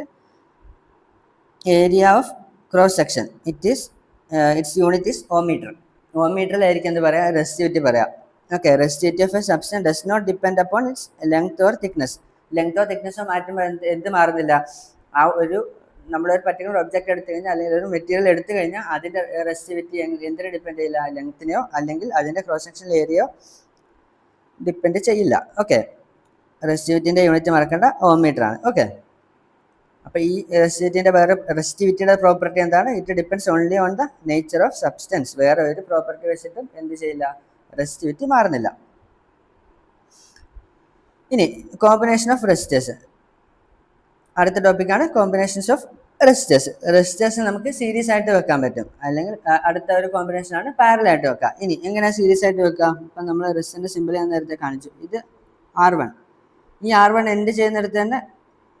area of cross section. Its unit is ohm meter. Ohm meter ആയിരിക്കും എന്ത് പറയാം? റെസിസ്റ്റിവിറ്റി പറയാം. Okay, resistivity of a substance does not depend upon its length or thickness. ലെങ്തോ തിക്നെസ്സോ മാറ്റുമ്പോൾ എന്ത് മാറുന്നില്ല? ആ ഒരു നമ്മളൊരു പർട്ടിക്കുലർ ഒബ്ജക്റ്റ് എടുത്തു കഴിഞ്ഞാൽ അല്ലെങ്കിൽ ഒരു മെറ്റീരിയൽ എടുത്തു കഴിഞ്ഞാൽ അതിൻ്റെ റെസിസ്റ്റിവിറ്റി എന്തിനെ ഡിപ്പെൻഡ് ചെയ്യില്ല? ലെങ്ത്തിനെയോ അല്ലെങ്കിൽ അതിൻ്റെ ക്രോസ് സെക്ഷണൽ ഏരിയയോ ഡിപ്പെൻഡ് ചെയ്യില്ല. ഓക്കെ, റെസിസ്റ്റിവിറ്റിൻ്റെ യൂണിറ്റ് മറക്കേണ്ട, ഓം മീറ്റർ ആണ്. ഓക്കെ, അപ്പോൾ ഈ റെസിസ്റ്റിവിറ്റിയുടെ പ്രോപ്പർട്ടി എന്താണ്? It depends only on the nature of substance. വേറെ ഒരു പ്രോപ്പർട്ടി വെച്ചിട്ടും എന്ത് ചെയ്യില്ല? റെസിസ്റ്റിവിറ്റി മാറുന്നില്ല. ഇനി കോമ്പിനേഷൻ ഓഫ് റെസിസ്റ്റേഴ്സ്, അടുത്ത ടോപ്പിക്കാണ് കോമ്പിനേഷൻസ് ഓഫ് റെസിസ്റ്റേഴ്സ്. റെസിസ്റ്റേഴ്സ് നമുക്ക് സീരീസ് ആയിട്ട് വെക്കാൻ പറ്റും, അല്ലെങ്കിൽ അടുത്ത ഒരു കോമ്പിനേഷൻ ആണ് പാരലൽ ആയിട്ട് വെക്കുക. ഇനി എങ്ങനെയാണ് സീരീസ് ആയിട്ട് വെക്കുക? ഇപ്പം നമ്മൾ റെസിസ്റ്ററിൻ്റെ സിമ്പിൾ ഞാൻ നേരത്തെ കാണിച്ചു. ഇത് R1. ഈ R1 എൻഡ് ചെയ്യുന്നിടത്ത് തന്നെ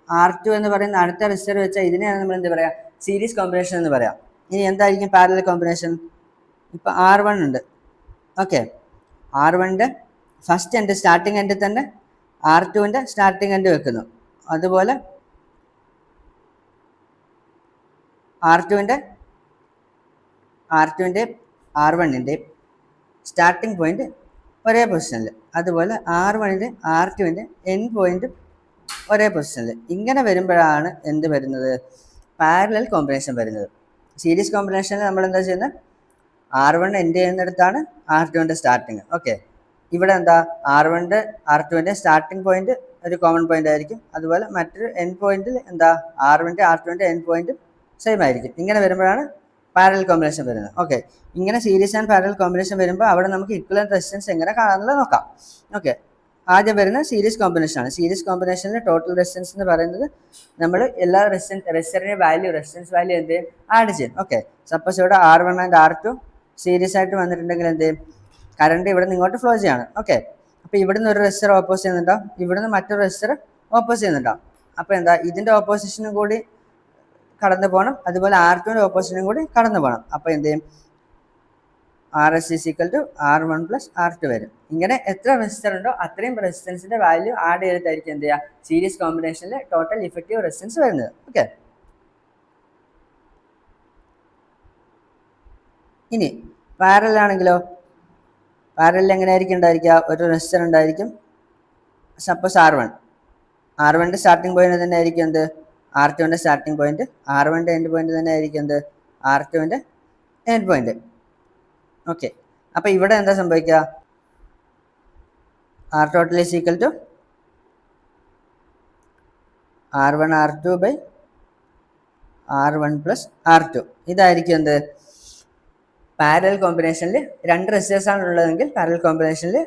R2 എന്ന് പറയുന്ന അടുത്ത റെസിസ്റ്റർ വെച്ചാൽ ഇതിനെയാണ് നമ്മൾ എന്ത് പറയാം? സീരീസ് കോമ്പിനേഷൻ എന്ന് പറയാം. ഇനി എന്തായിരിക്കും പാരലൽ കോമ്പിനേഷൻ? ഇപ്പം R1 ഉണ്ട്. ഓക്കെ, R1ൻ്റെ ഫസ്റ്റ് എൻഡ് സ്റ്റാർട്ടിങ് എൻഡിൽ തന്നെ R2ൻ്റെ സ്റ്റാർട്ടിങ് എൻഡ് വെക്കുന്നു. അതുപോലെ R2ൻ്റെ R1ൻ്റെ സ്റ്റാർട്ടിംഗ് പോയിന്റ് ഒരേ പൊസിഷനിൽ, അതുപോലെ R1ൻ്റെ R2ൻ്റെ എൻഡ് പോയിന്റ് ഒരേ പൊസിഷനിൽ. ഇങ്ങനെ വരുമ്പോഴാണ് എന്ത് വരുന്നത്? പാരലൽ കോമ്പിനേഷൻ വരുന്നത്. സീരീസ് കോമ്പിനേഷനിൽ നമ്മൾ എന്താ ചെയ്യുന്നത്? R1 എൻഡ് ചെയ്യുന്നിടത്താണ് R2ൻ്റെ സ്റ്റാർട്ടിങ്. ഓക്കെ, ഇവിടെ എന്താ? R2ൻ്റെ സ്റ്റാർട്ടിംഗ് പോയിന്റ് ഒരു കോമൺ പോയിന്റ് ആയിരിക്കും. അതുപോലെ മറ്റൊരു എൻഡ് പോയിന്റിൽ എന്താ? R2ൻ്റെ എൻഡ് പോയിന്റ് സെയിം ആയിരിക്കും. ഇങ്ങനെ വരുമ്പോഴാണ് പാരലൽ കോമ്പിനേഷൻ വരുന്നത്. ഓക്കെ, ഇങ്ങനെ സീരീസ് ആൻഡ് പാരലൽ കോമ്പിനേഷൻ വരുമ്പോൾ അവിടെ നമുക്ക് ഇക്വലന്റ് റെസിസ്റ്റൻസ് എങ്ങനെ കാണാമെന്നുള്ളത് നോക്കാം. ഓക്കെ, ആദ്യം വരുന്ന സീരീസ് കോമ്പിനേഷൻ ആണ്. സീരീസ് കോമ്പിനേഷനിൽ ടോട്ടൽ റെസിസ്റ്റൻസ് എന്ന് പറയുന്നത് നമ്മൾ എല്ലാ റെസിസ്റ്റൻസ് വാല്യൂ എന്ത് ചെയ്യും? ആഡ് ചെയ്യും. ഓക്കെ, സപ്പോസ് ഇവിടെ R1 ആൻഡ് R2 സീരീസ് ആയിട്ട് വന്നിട്ടുണ്ടെങ്കിൽ എന്ത് ചെയ്യും? കറണ്ട് ഇവിടെ നിന്ന് ഇങ്ങോട്ട് ഫ്ലോ ചെയ്യാണ്. ഓക്കെ, അപ്പോൾ ഇവിടുന്ന് ഒരു റെസിസ്റ്റർ ഓപ്പോസ് ചെയ്യുന്നുണ്ടാവും, ഇവിടുന്ന് മറ്റൊരു റെസിസ്റ്റർ ഓപ്പോസ് ചെയ്യുന്നുണ്ടാവും. അപ്പോൾ എന്താ? ഇതിൻ്റെ ഓപ്പോസിഷനും കൂടി കടന്നു പോകണം, അതുപോലെ R2ൻ്റെ ഓപ്പോസിഷനും കൂടി കടന്നു പോകണം. അപ്പോൾ എന്ത് ചെയ്യും? RS = R1 + R2 വരും. ഇങ്ങനെ എത്ര റെസിസ്റ്റർ ഉണ്ടോ അത്രയും റെസിസ്റ്റൻസിന്റെ വാല്യൂ ആഡ് ചെയ്തിട്ടായിരിക്കും എന്ത് ചെയ്യുക? സീരീസ് കോമ്പിനേഷനിൽ ടോട്ടൽ ഇഫക്റ്റീവ് റെസിസ്റ്റൻസ് വരുന്നത്. ഓക്കെ, ഇനി പാരലൽ ആണെങ്കിലോ? പാരലൽ എങ്ങനെയായിരിക്കും ഉണ്ടായിരിക്കുക? ഒരു റെസിസ്റ്റർ ഉണ്ടായിരിക്കും, സപ്പോസ് R1ൻ്റെ സ്റ്റാർട്ടിംഗ് പോയിന്റ് തന്നെ ആയിരിക്കും എന്ത്? R2ൻ്റെ സ്റ്റാർട്ടിംഗ് പോയിന്റ്. R1ൻ്റെ എൻഡ് പോയിന്റ് തന്നെ ആയിരിക്കും എന്ത്? R2ൻ്റെ എൻഡ് പോയിന്റ്. ഓക്കെ, അപ്പോൾ ഇവിടെ എന്താ സംഭവിക്കുക? R total is equal to R1 R2 by R1 plus R2. ഇതായിരിക്കും എന്ത്? പാരലൽ കോമ്പിനേഷനിൽ രണ്ട് റെസിസ്റ്റേഴ്സ് ആണ് ഉള്ളതെങ്കിൽ പാരലൽ കോമ്പിനേഷനിൽ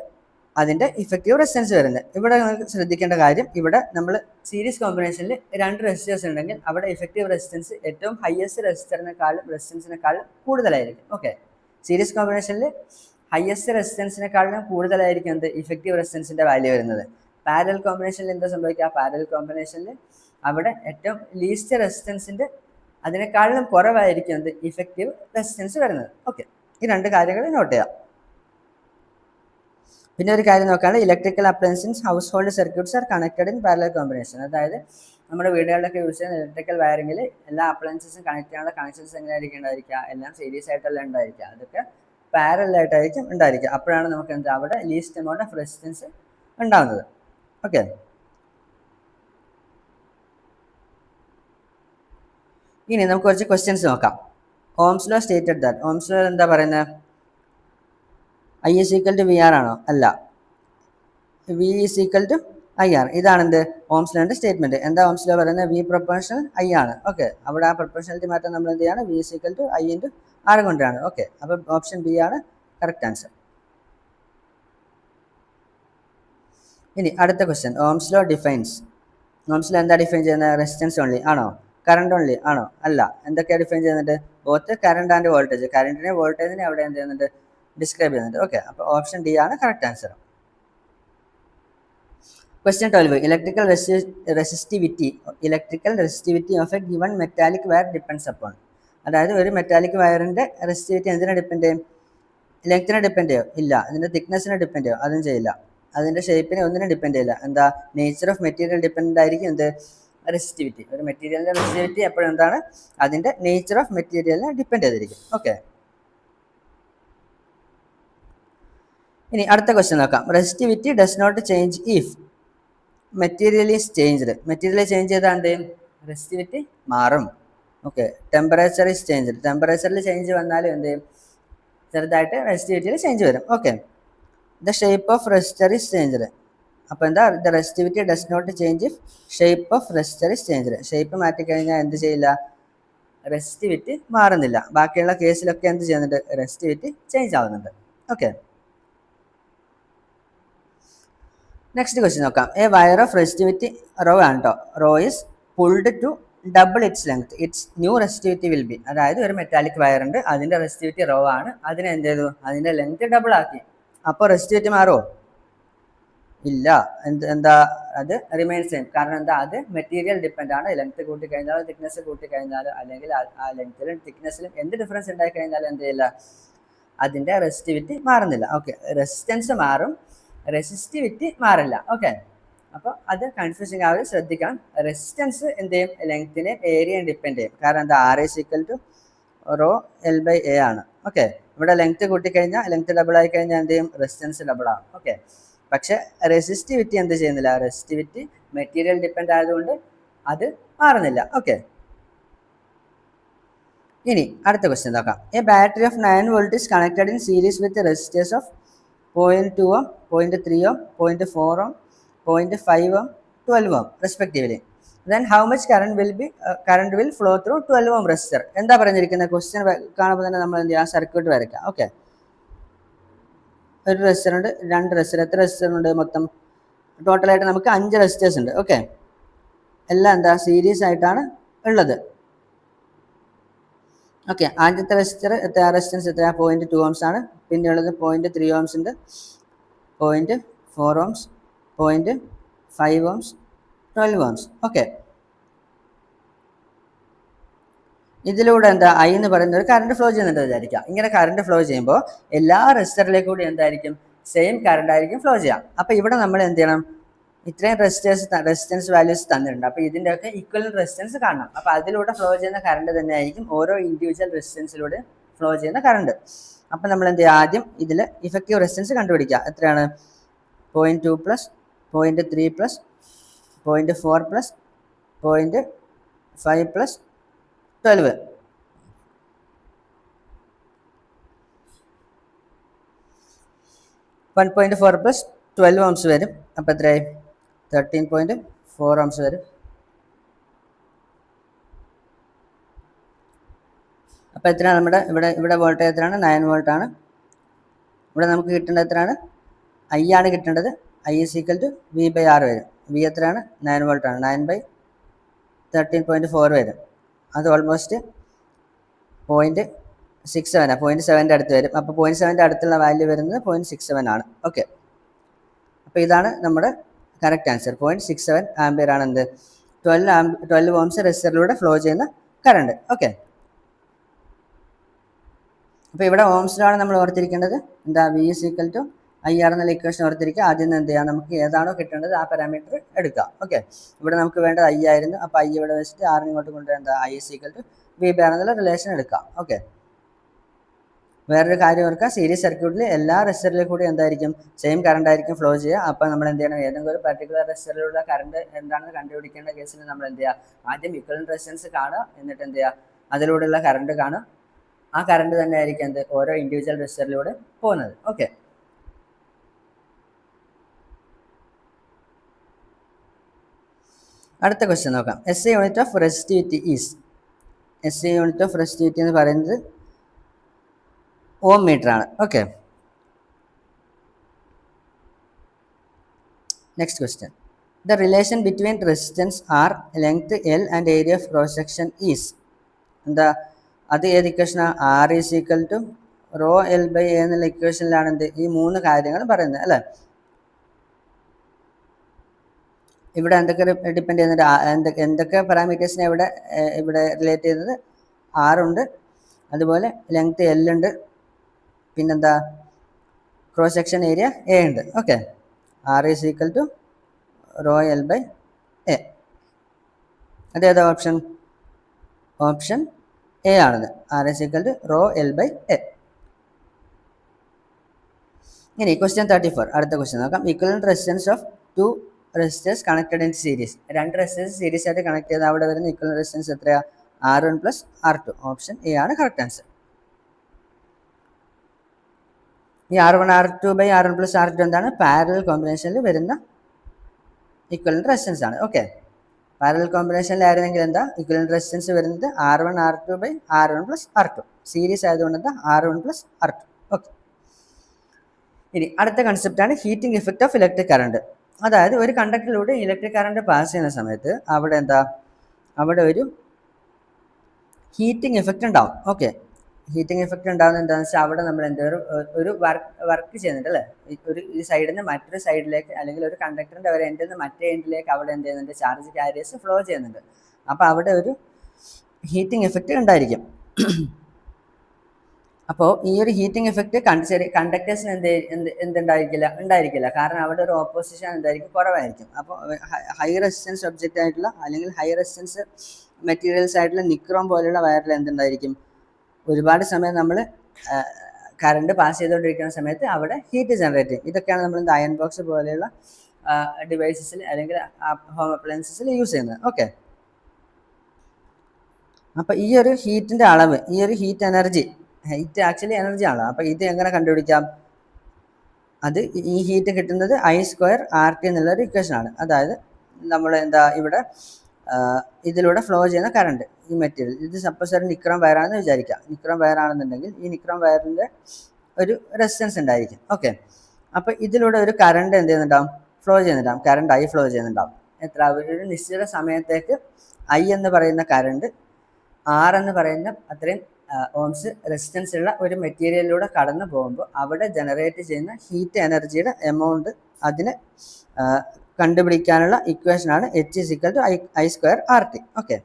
അതിൻ്റെ ഇഫക്റ്റീവ് റെസിസ്റ്റൻസ് വരുന്നത്. ഇവിടെ നമുക്ക് ശ്രദ്ധിക്കേണ്ട കാര്യം, ഇവിടെ നമ്മൾ സീരീസ് കോമ്പിനേഷനിൽ രണ്ട് റെസിസ്റ്റേഴ്സ് ഉണ്ടെങ്കിൽ അവിടെ ഇഫക്റ്റീവ് റെസിസ്റ്റൻസ് ഏറ്റവും ഹയസ്റ്റ് റെസിസ്റ്റൻസിനെക്കാളും കൂടുതലായിരിക്കും. ഓക്കെ, സീരീസ് കോമ്പിനേഷനിൽ ഹയസ്റ്റ് റെസിസ്റ്റൻസിനെക്കാളും കൂടുതലായിരിക്കും എന്ത്? ഇഫക്റ്റീവ് റെസിസ്റ്റൻസിൻ്റെ വാല്യൂ വരുന്നത്. പാരലൽ കോമ്പിനേഷനിൽ എന്താ സംഭവിക്കുക? പാരലൽ കോമ്പിനേഷനിൽ അവിടെ ഏറ്റവും ലീസ്റ്റ് റെസിസ്റ്റൻസിൻ്റെ അതിനേക്കാളും കുറവായിരിക്കും എന്ത്? ഇഫക്റ്റീവ് റെസിസ്റ്റൻസ് വരുന്നത്. ഓക്കെ, ഈ രണ്ട് കാര്യങ്ങൾ നോട്ട് ചെയ്യാം. പിന്നെ ഒരു കാര്യം നോക്കുകയാണ്, electrical appliances house hold circuits are connected in parallel combination. അതായത് നമ്മുടെ വീടുകളിലൊക്കെ യൂസ് ചെയ്യുന്ന ഇലക്ട്രിക്കൽ വയറിങ്ങിൽ എല്ലാ അപ്ലയൻസസും കണക്ട് ചെയ്യാനുള്ള കണക്ഷൻസ് എങ്ങനെയായിരിക്കും ഉണ്ടായിരിക്കുക? എല്ലാം സീരീസ് ആയിട്ടല്ല ഉണ്ടായിരിക്കുക, അതൊക്കെ പാരലൽ ആയിട്ടായിരിക്കും ഉണ്ടായിരിക്കുക. അപ്പോഴാണ് നമുക്ക് എന്താ അവിടെ ലീസ്റ്റ് എമൗണ്ട് ഓഫ് റെസിസ്റ്റൻസ് ഉണ്ടാകുന്നത്. ഓക്കെ, ഇനി നമുക്ക് കുറച്ച് ക്വസ്റ്റ്യൻസ് നോക്കാം. Ohm's law stated that, Ohm's law എന്താ പറയുന്നത്? I = VR ആണോ? അല്ല, V = IR. ഇതാണ് എന്ത്? ഓംസ് ലോന്റെ സ്റ്റേറ്റ്മെന്റ്. എന്താ ഓംസ് ലോ പറയുന്നത്? V പ്രൊപ്പോർഷണൽ I ആണ്. ഓക്കെ, അവിടെ ആ പ്രൊപ്പോർഷണാലിറ്റി മാറ്റം നമ്മൾ എന്ത് ചെയ്യാണ്? V = I × ആറ് കൊണ്ടാണ്. ഓക്കെ, അപ്പം ഓപ്ഷൻ ബി ആണ് കറക്റ്റ് ആൻസർ. ഇനി അടുത്ത question, Ohm's law defines. Ohm's law എന്താ ഡിഫൈൻ ചെയ്യുന്നത്? റെസിസ്റ്റൻസ് ഓൺലി ആണോ, കറണ്ട് ഓൺലി ആണോ? അല്ല, എന്തൊക്കെയാണ് ഡിഫൈൻ ചെയ്യുന്നുണ്ട്? ബോത്ത് കറണ്ട് ആൻഡ് വോൾട്ടേജ്, കറണ്ടിനെ വോൾട്ടേജിനെ അവിടെ എന്ത് ചെയ്യുന്നുണ്ട്? ഡിസ്ക്രൈബ് ചെയ്യുന്നുണ്ട്. ഓക്കെ, അപ്പോൾ ഓപ്ഷൻ ഡി ആണ് correct answer. Question 12. Electrical resistivity of a given metallic wire depends upon. അതായത് ഒരു മെറ്റാലിക് വയറിന്റെ റെസിസ്റ്റിവിറ്റി എന്തിനെ ഡിപ്പെൻഡ് ചെയ്യും? ലെങ്ത്തിനെ ഡിപ്പെൻഡ് ചെയ്യും? ഇല്ല. അതിന്റെ തിക്നെസ്സിനെ ഡിപ്പെൻഡ് ചെയ്യും? അതും ചെയ്യില്ല. അതിന്റെ ഷേപ്പിനെ ഒന്നിനെ ഡിപ്പെൻഡ് ചെയ്യില്ല. എന്താ? നേച്ചർ ഓഫ് മെറ്റീരിയൽ ഡിപ്പെൻഡ് ആയിരിക്കും എന്ത്? റെസിസ്റ്റിവിറ്റി. ഒരു മെറ്റീരിയലിന്റെ റെസിസ്റ്റിവിറ്റി എപ്പോഴും എന്താണ്? അതിന്റെ നേച്ചർ ഓഫ് മെറ്റീരിയലിനെ ഡിപ്പെൻഡ് ചെയ്തിരിക്കും. ഓക്കെ, ഇനി അടുത്ത ക്വസ്റ്റ്യൻ നോക്കാം. Resistivity does not change if material is changed. Material change ചെയ്താൽ എന്ത് ചെയ്യും? റെസിസ്റ്റിവിറ്റി മാറും. Okay, temperature is changed. ടെമ്പറേച്ചറിൽ ചേഞ്ച് വന്നാലും എന്ത് ചെയ്യും? ചെറുതായിട്ട് റെസിസ്റ്റിവിറ്റിയിൽ ചേഞ്ച് വരും. Okay, the shape of resistor is changed. അപ്പോൾ എന്താ? The resistivity does not change if shape of resistor is changed. Shape മാറ്റിക്കഴിഞ്ഞാൽ എന്ത് ചെയ്യില്ല? റെസിസ്റ്റിവിറ്റി മാറുന്നില്ല. ബാക്കിയുള്ള കേസിലൊക്കെ എന്ത് ചെയ്യുന്നുണ്ട്? റെസിസ്റ്റിവിറ്റി ചേഞ്ച് ആവുന്നുണ്ട്. ഓക്കെ, നെക്സ്റ്റ് ക്വസ്റ്റ്യൻ നോക്കാം. A wire of resistivity rho ആണ് കേട്ടോ. Rho is pulled to double its length, its new resistivity will be. അതായത് ഒരു മെറ്റാലിക് വയർ ഉണ്ട്, അതിന്റെ റെസിസ്റ്റിവിറ്റി റോ ആണ്, അതിനെ എന്ത് ചെയ്തു? അതിന്റെ ലെങ്ത് ഡബിൾ ആക്കി. അപ്പോൾ റെസിസ്റ്റിവിറ്റി മാറുമോ? ഇല്ല. എന്താ? അത് റിമൈൻ സെയിം. കാരണം എന്താ? അത് മെറ്റീരിയൽ ഡിപ്പെൻഡ് ആണ്. ലെങ്ത് കൂട്ടി കഴിഞ്ഞാൽ, തിക്നെസ് കൂട്ടി കഴിഞ്ഞാൽ, അല്ലെങ്കിൽ ആ ലെങ്ത്തിലും തിക്നെസ്സിലും എന്ത് ഡിഫറൻസ് ഉണ്ടായി കഴിഞ്ഞാൽ എന്ത് ചെയ്യില്ല? അതിന്റെ റെസിസ്റ്റിവിറ്റി മാറുന്നില്ല. ഓക്കെ, റെസിസ്റ്റൻസ് മാറും, റെസിസ്റ്റിവിറ്റി മാറില്ല. ഓക്കെ, അപ്പോൾ അത് കൺഫ്യൂസിങ് ആവുക, ശ്രദ്ധിക്കണം. റെസിസ്റ്റൻസ് എന്ത് ചെയ്യും? ലെങ്ത്തിനെ ഏരിയയും ഡിപ്പെൻഡ് ചെയ്യും. കാരണം എന്താ? R is equal to rho L by A ആണ്. ഓക്കെ, ഇവിടെ ലെങ്ത് കൂട്ടിക്കഴിഞ്ഞാൽ, ലെങ്ത് ഡബിൾ ആയി കഴിഞ്ഞാൽ എന്ത് ചെയ്യും? റെസിസ്റ്റൻസ് ഡബിൾ ആവും. ഓക്കെ, പക്ഷെ റെസിസ്റ്റിവിറ്റി എന്ത് ചെയ്യുന്നില്ല? റെസിസ്റ്റിവിറ്റി മെറ്റീരിയൽ ഡിപ്പെൻഡ് ആയതുകൊണ്ട് അത് മാറുന്നില്ല. ഓക്കെ, ഇനി അടുത്ത ക്വസ്റ്റ്യൻ നോക്കാം. A battery off 9 volt is connected in series with resistors of 0.2 ohm, 0.3 ohm, 0.4 ohm, 0.5 ohm, 12 ohm respectively. Then how much current will flow through 12 ohm resistor? എന്താ പറഞ്ഞിരിക്കുന്നത്? Question കാണുമ്പോൾ തന്നെ നമ്മൾ എന്ത് ചെയ്യുക? സർക്യൂട്ട് വരയ്ക്കാം. ഓക്കെ, ഒരു റെസിസ്റ്റർ ഉണ്ട്, രണ്ട് റെസിസ്റ്റർ. എത്ര റെസിസ്റ്റർ ഉണ്ട് മൊത്തം? ടോട്ടലായിട്ട് നമുക്ക് 5 റെസിസ്റ്റേഴ്സ് ഉണ്ട്. ഓക്കെ, എല്ലാം എന്താ? സീരീസ് ആയിട്ടാണ് ഉള്ളത്. ഓക്കെ, ആദ്യത്തെ റെസിസ്റ്റൻസ് എത്ര? 0.2 ഓംസ് ആണ്. പിന്നെയുള്ളത് 0.3 ഓംസ് ഉണ്ട്, 0.4 ഓംസ്, 0.5 ഓംസ്, 12 ഓംസ്. ഓക്കെ, ഇതിലൂടെ എന്താ? ഐ എന്ന് പറയുന്ന ഒരു കറണ്ട് ഫ്ലോ ചെയ്യുന്നുണ്ട് വിചാരിക്കാം. ഇങ്ങനെ കറണ്ട് ഫ്ലോ ചെയ്യുമ്പോൾ എല്ലാ റെസിസ്റ്ററിലേക്കും കൂടി എന്തായിരിക്കും? സെയിം കറണ്ട് ആയിരിക്കും ഫ്ലോ ചെയ്യാം. അപ്പോൾ ഇവിടെ നമ്മൾ എന്ത് ചെയ്യണം? ഇത്രയും റെസിസ്റ്റൻസ് വാല്യൂസ് തന്നിട്ടുണ്ട്. അപ്പോൾ ഇതിൻ്റെയൊക്കെ ഈക്വൽ റെസിസ്റ്റൻസ് കാണണം. അപ്പോൾ അതിലൂടെ ഫ്ലോ ചെയ്യുന്ന കറണ്ട് തന്നെ ആയിരിക്കും ഓരോ ഇൻഡിവിജ്വൽ റെസിസ്റ്റൻസിലൂടെ ഫ്ലോ ചെയ്യുന്ന കറണ്ട്. അപ്പോൾ നമ്മൾ എന്ത് ചെയ്യുക? ആദ്യം ഇതിൽ ഇഫക്റ്റീവ് റെസിസ്റ്റൻസ് കണ്ടുപിടിക്കുക. എത്രയാണ്? 0.2 plus 0.3 plus 0.4 plus 0.5 plus 12. 1.4 plus 12 ohms വരും. അപ്പോൾ എത്രയായി? 13.4 ഓംസ് വരും. അപ്പോൾ എത്രയാണ് നമ്മുടെ ഇവിടെ വോൾട്ടേജ് എത്രയാണ്? 9 വോൾട്ടാണ്. ഇവിടെ നമുക്ക് കിട്ടേണ്ടത് എത്രയാണ്? ഐ ആണ് കിട്ടേണ്ടത്. I is equal to V by R വരും. വി എത്രയാണ്? 9 വോൾട്ടാണ്. 9 ബൈ 13.4 വരും. അത് ഓൾമോസ്റ്റ് 0.67 0.7ൻ്റെ അടുത്ത് വരും. അപ്പോൾ 0.7ൻ്റെ അടുത്തുള്ള വാല്യൂ വരുന്നത് 0.67 ആണ്. ഓക്കെ, അപ്പോൾ ഇതാണ് നമ്മുടെ കറക്റ്റ് ആൻസർ. 0.67 ആംപിയർ ആണ് എന്ത്? 12 ഓംസ് റെസിസ്റ്ററിലൂടെ ഫ്ലോ ചെയ്യുന്ന കറണ്ട്. ഓക്കെ, അപ്പോൾ ഇവിടെ ഓംസിലാണ് നമ്മൾ ഓർത്തിരിക്കേണ്ടത്. എന്താ? V is equal to I R എന്നുള്ള ഇക്വേഷൻ ഓർത്തിരിക്കുക. ആദ്യം നിന്ന് എന്ത് ചെയ്യാം? നമുക്ക് ഏതാണോ കിട്ടേണ്ടത് ആ പാരാമീറ്റർ എടുക്കാം. ഓക്കെ, ഇവിടെ നമുക്ക് വേണ്ടത് ഐ ആയിരുന്നു. അപ്പോൾ ഐ ഇവിടെ വെച്ചിട്ട് ആറിന് ഇങ്ങോട്ട് കൊണ്ടുവരാൻ എന്താ? I is equal to V by R എന്നുള്ള റിലേഷൻ എടുക്കാം. ഓക്കെ, വേറൊരു കാര്യം ഓർക്കുക, സീരീസ് സർക്യൂട്ടിൽ എല്ലാ റെസിസ്റ്ററിലും കൂടി എന്തായിരിക്കും? സെയിം കറണ്ട് ആയിരിക്കും ഫ്ലോ ചെയ്യുക. അപ്പോൾ നമ്മൾ എന്ത് ചെയ്യണം? ഏതെങ്കിലും ഒരു പർട്ടിക്കുലർ റെസിസ്റ്ററിലുള്ള കറണ്ട് എന്താണെന്ന് കണ്ടുപിടിക്കേണ്ട കേസിൽ നമ്മൾ എന്ത് ചെയ്യുക? ആദ്യം ഇക്വലന്റ് റെസിസ്റ്റൻസ് കാണുക, എന്നിട്ട് എന്ത് ചെയ്യുക? അതിലൂടെയുള്ള കറണ്ട് കാണുക. ആ കറണ്ട് തന്നെ ആയിരിക്കും എന്ത്? ഓരോ ഇൻഡിവിജ്വൽ റെസിസ്റ്ററിലൂടെ പോകുന്നത്. ഓക്കെ, അടുത്ത ക്വസ്റ്റ്യൻ നോക്കാം. S I unit of resistivity is. S I unit of resistivity എന്ന് പറയുന്നത് ഓം മീറ്റർ ആണ്. Okay, next question. The relation between resistance R, length L and area of cross section is. എന്താ അത് ഏത് ഇക്വേഷനാണ്? R is equal to rho L by A എന്നുള്ള ഇക്വേഷനിലാണ് എന്ത് ഈ മൂന്ന് കാര്യങ്ങൾ പറയുന്നത് അല്ലേ. ഇവിടെ എന്തൊക്കെ ഡിപ്പെൻഡ് ചെയ്യുന്നുണ്ട്, എന്തൊക്കെ പാരാമീറ്റേഴ്സിനെ ഇവിടെ റിലേറ്റ് ചെയ്യുന്നത്? ആറുണ്ട്, അതുപോലെ ലെങ്ത് എൽ ഉണ്ട്, പിന്നെന്താ ക്രോസ് സെക്ഷൻ ഏരിയ എ ഉണ്ട്. Okay, R is equal to rho L by A. അതേതാ ഓപ്ഷൻ? ഓപ്ഷൻ എ ആണത്. R is equal to rho L by A. ഇനി ക്വസ്റ്റ്യൻ 34, അടുത്ത ക്വസ്റ്റ്യൻ നോക്കാം. Equivalent resistance of two resistors connected in series. രണ്ട് resistors series ആയിട്ട് connect ചെയ്ത് അവിടെ വരുന്ന ഇക്വലന്റ് റെസിസ്റ്റൻസ് എത്രയാ? R1 plus R2. Option A ആണ് കറക്റ്റ് ആൻസർ. ഈ R1 R2 by R1 plus R2 എന്താണ്? പാരലൽ കോമ്പിനേഷനിൽ വരുന്ന ഇക്വലന്റ് റെസിസ്റ്റൻസ് ആണ്. ഓക്കെ, പാരലൽ കോമ്പിനേഷനിലായിരുന്നെങ്കിൽ എന്താ ഇക്വലന്റ് റെസിസ്റ്റൻസ് വരുന്നത്? R1 R2 by R1 plus R2. Series ആയതുകൊണ്ട് എന്താ R1 പ്ലസ് R2. ഓക്കെ, ഇനി അടുത്ത കൺസെപ്റ്റ് ആണ് heating effect of electric current. അതായത് ഒരു കണ്ടക്ടറിലൂടെ ഇലക്ട്രിക് കറണ്ട് പാസ് ചെയ്യുന്ന സമയത്ത് അവിടെ ഒരു ഹീറ്റിംഗ് എഫക്റ്റ് ഉണ്ടാവും. ഓക്കെ, ഹീറ്റിംഗ് എഫക്റ്റ് ഉണ്ടാകുന്നത് എന്താണെന്ന് വെച്ചാൽ അവിടെ നമ്മൾ ഒരു വർക്ക് ചെയ്യുന്നുണ്ട് അല്ലേ. ഈ സൈഡിൽ നിന്ന് മറ്റൊരു സൈഡിലേക്ക്, അല്ലെങ്കിൽ ഒരു കണ്ടക്ടറിന്റെ ഒരു എൻഡിൽ നിന്ന് മറ്റേ എൻഡിലേക്ക് അവിടെ എന്ത് ചെയ്യുന്നുണ്ട്? ചാർജ് കാരിയേഴ്സ് ഫ്ലോ ചെയ്യുന്നുണ്ട്. അപ്പോൾ അവിടെ ഒരു ഹീറ്റിംഗ് എഫക്റ്റ് ഉണ്ടായിരിക്കും. അപ്പോൾ ഈ ഒരു ഹീറ്റിംഗ് എഫക്റ്റ് കണ്ടക്ടേഴ്സിന് ഉണ്ടായിരിക്കില്ല. കാരണം അവിടെ ഒരു ഓപ്പോസിഷൻ എന്തായിരിക്കും? കുറവായിരിക്കും. അപ്പോൾ ഹൈ റെസിസ്റ്റൻസ് ഒബ്ജക്റ്റ് ആയിട്ടുള്ള, അല്ലെങ്കിൽ ഹൈ റെസിസ്റ്റൻസ് മെറ്റീരിയൽസ് ആയിട്ടുള്ള നിക്രോം പോലെയുള്ള വയറിൽ എന്തുണ്ടായിരിക്കും? ഒരുപാട് സമയം നമ്മൾ കറണ്ട് പാസ് ചെയ്തുകൊണ്ടിരിക്കുന്ന സമയത്ത് അവിടെ ഹീറ്റ് ജനറേറ്റ് ചെയ്യും. ഇതൊക്കെയാണ് നമ്മൾ അയൺ ബോക്സ് പോലെയുള്ള ഡിവൈസസിൽ അല്ലെങ്കിൽ ഹോം അപ്ലയൻസസിൽ യൂസ് ചെയ്യുന്നത്. ഓക്കെ, അപ്പോൾ ഈ ഒരു ഹീറ്റിന്റെ അളവ്, ഈ ഒരു ഹീറ്റ് ആക്ച്വലി എനർജി ആണ്. അപ്പോൾ ഇത് എങ്ങനെ കണ്ടുപിടിക്കാം? അത് ഈ ഹീറ്റ് കിട്ടുന്നത് I² RT എന്നുള്ള ഒരു ഇക്വേഷൻ ആണ്. അതായത് നമ്മൾ ഇവിടെ ഇതിലൂടെ ഫ്ലോ ചെയ്യുന്ന കറണ്ട്, ഈ മെറ്റീരിയൽ, ഇത് സപ്പോസ് ഒരു നിക്രോം വയറാണെന്ന് വിചാരിക്കാം. നിക്രോം വയറാണെന്നുണ്ടെങ്കിൽ ഈ നിക്രോം വയറിന്റെ ഒരു റെസിസ്റ്റൻസ് ഉണ്ടായിരിക്കും. ഓക്കെ, അപ്പോൾ ഇതിലൂടെ ഒരു കറണ്ട് എന്ത് ചെയ്യുന്നുണ്ടാവും? ഫ്ലോ ചെയ്യുന്നുണ്ടാവും. കറണ്ട് I ഫ്ലോ ചെയ്യുന്നുണ്ടാവും. എത്ര? ഒരു നിശ്ചിത സമയത്തേക്ക് I എന്ന് പറയുന്ന കറണ്ട് R എന്ന് പറയുന്ന അത്രയും ഓംസ് റെസിസ്റ്റൻസ് ഉള്ള ഒരു മെറ്റീരിയലിലൂടെ കടന്നു പോകുമ്പോൾ അവിടെ ജനറേറ്റ് ചെയ്യുന്ന ഹീറ്റ് എനർജിയുടെ എമൗണ്ട് അതിന് കണ്ടുപിടിക്കാനുള്ള ഇക്വേഷനാണ് H is equal to I² RT. Okay,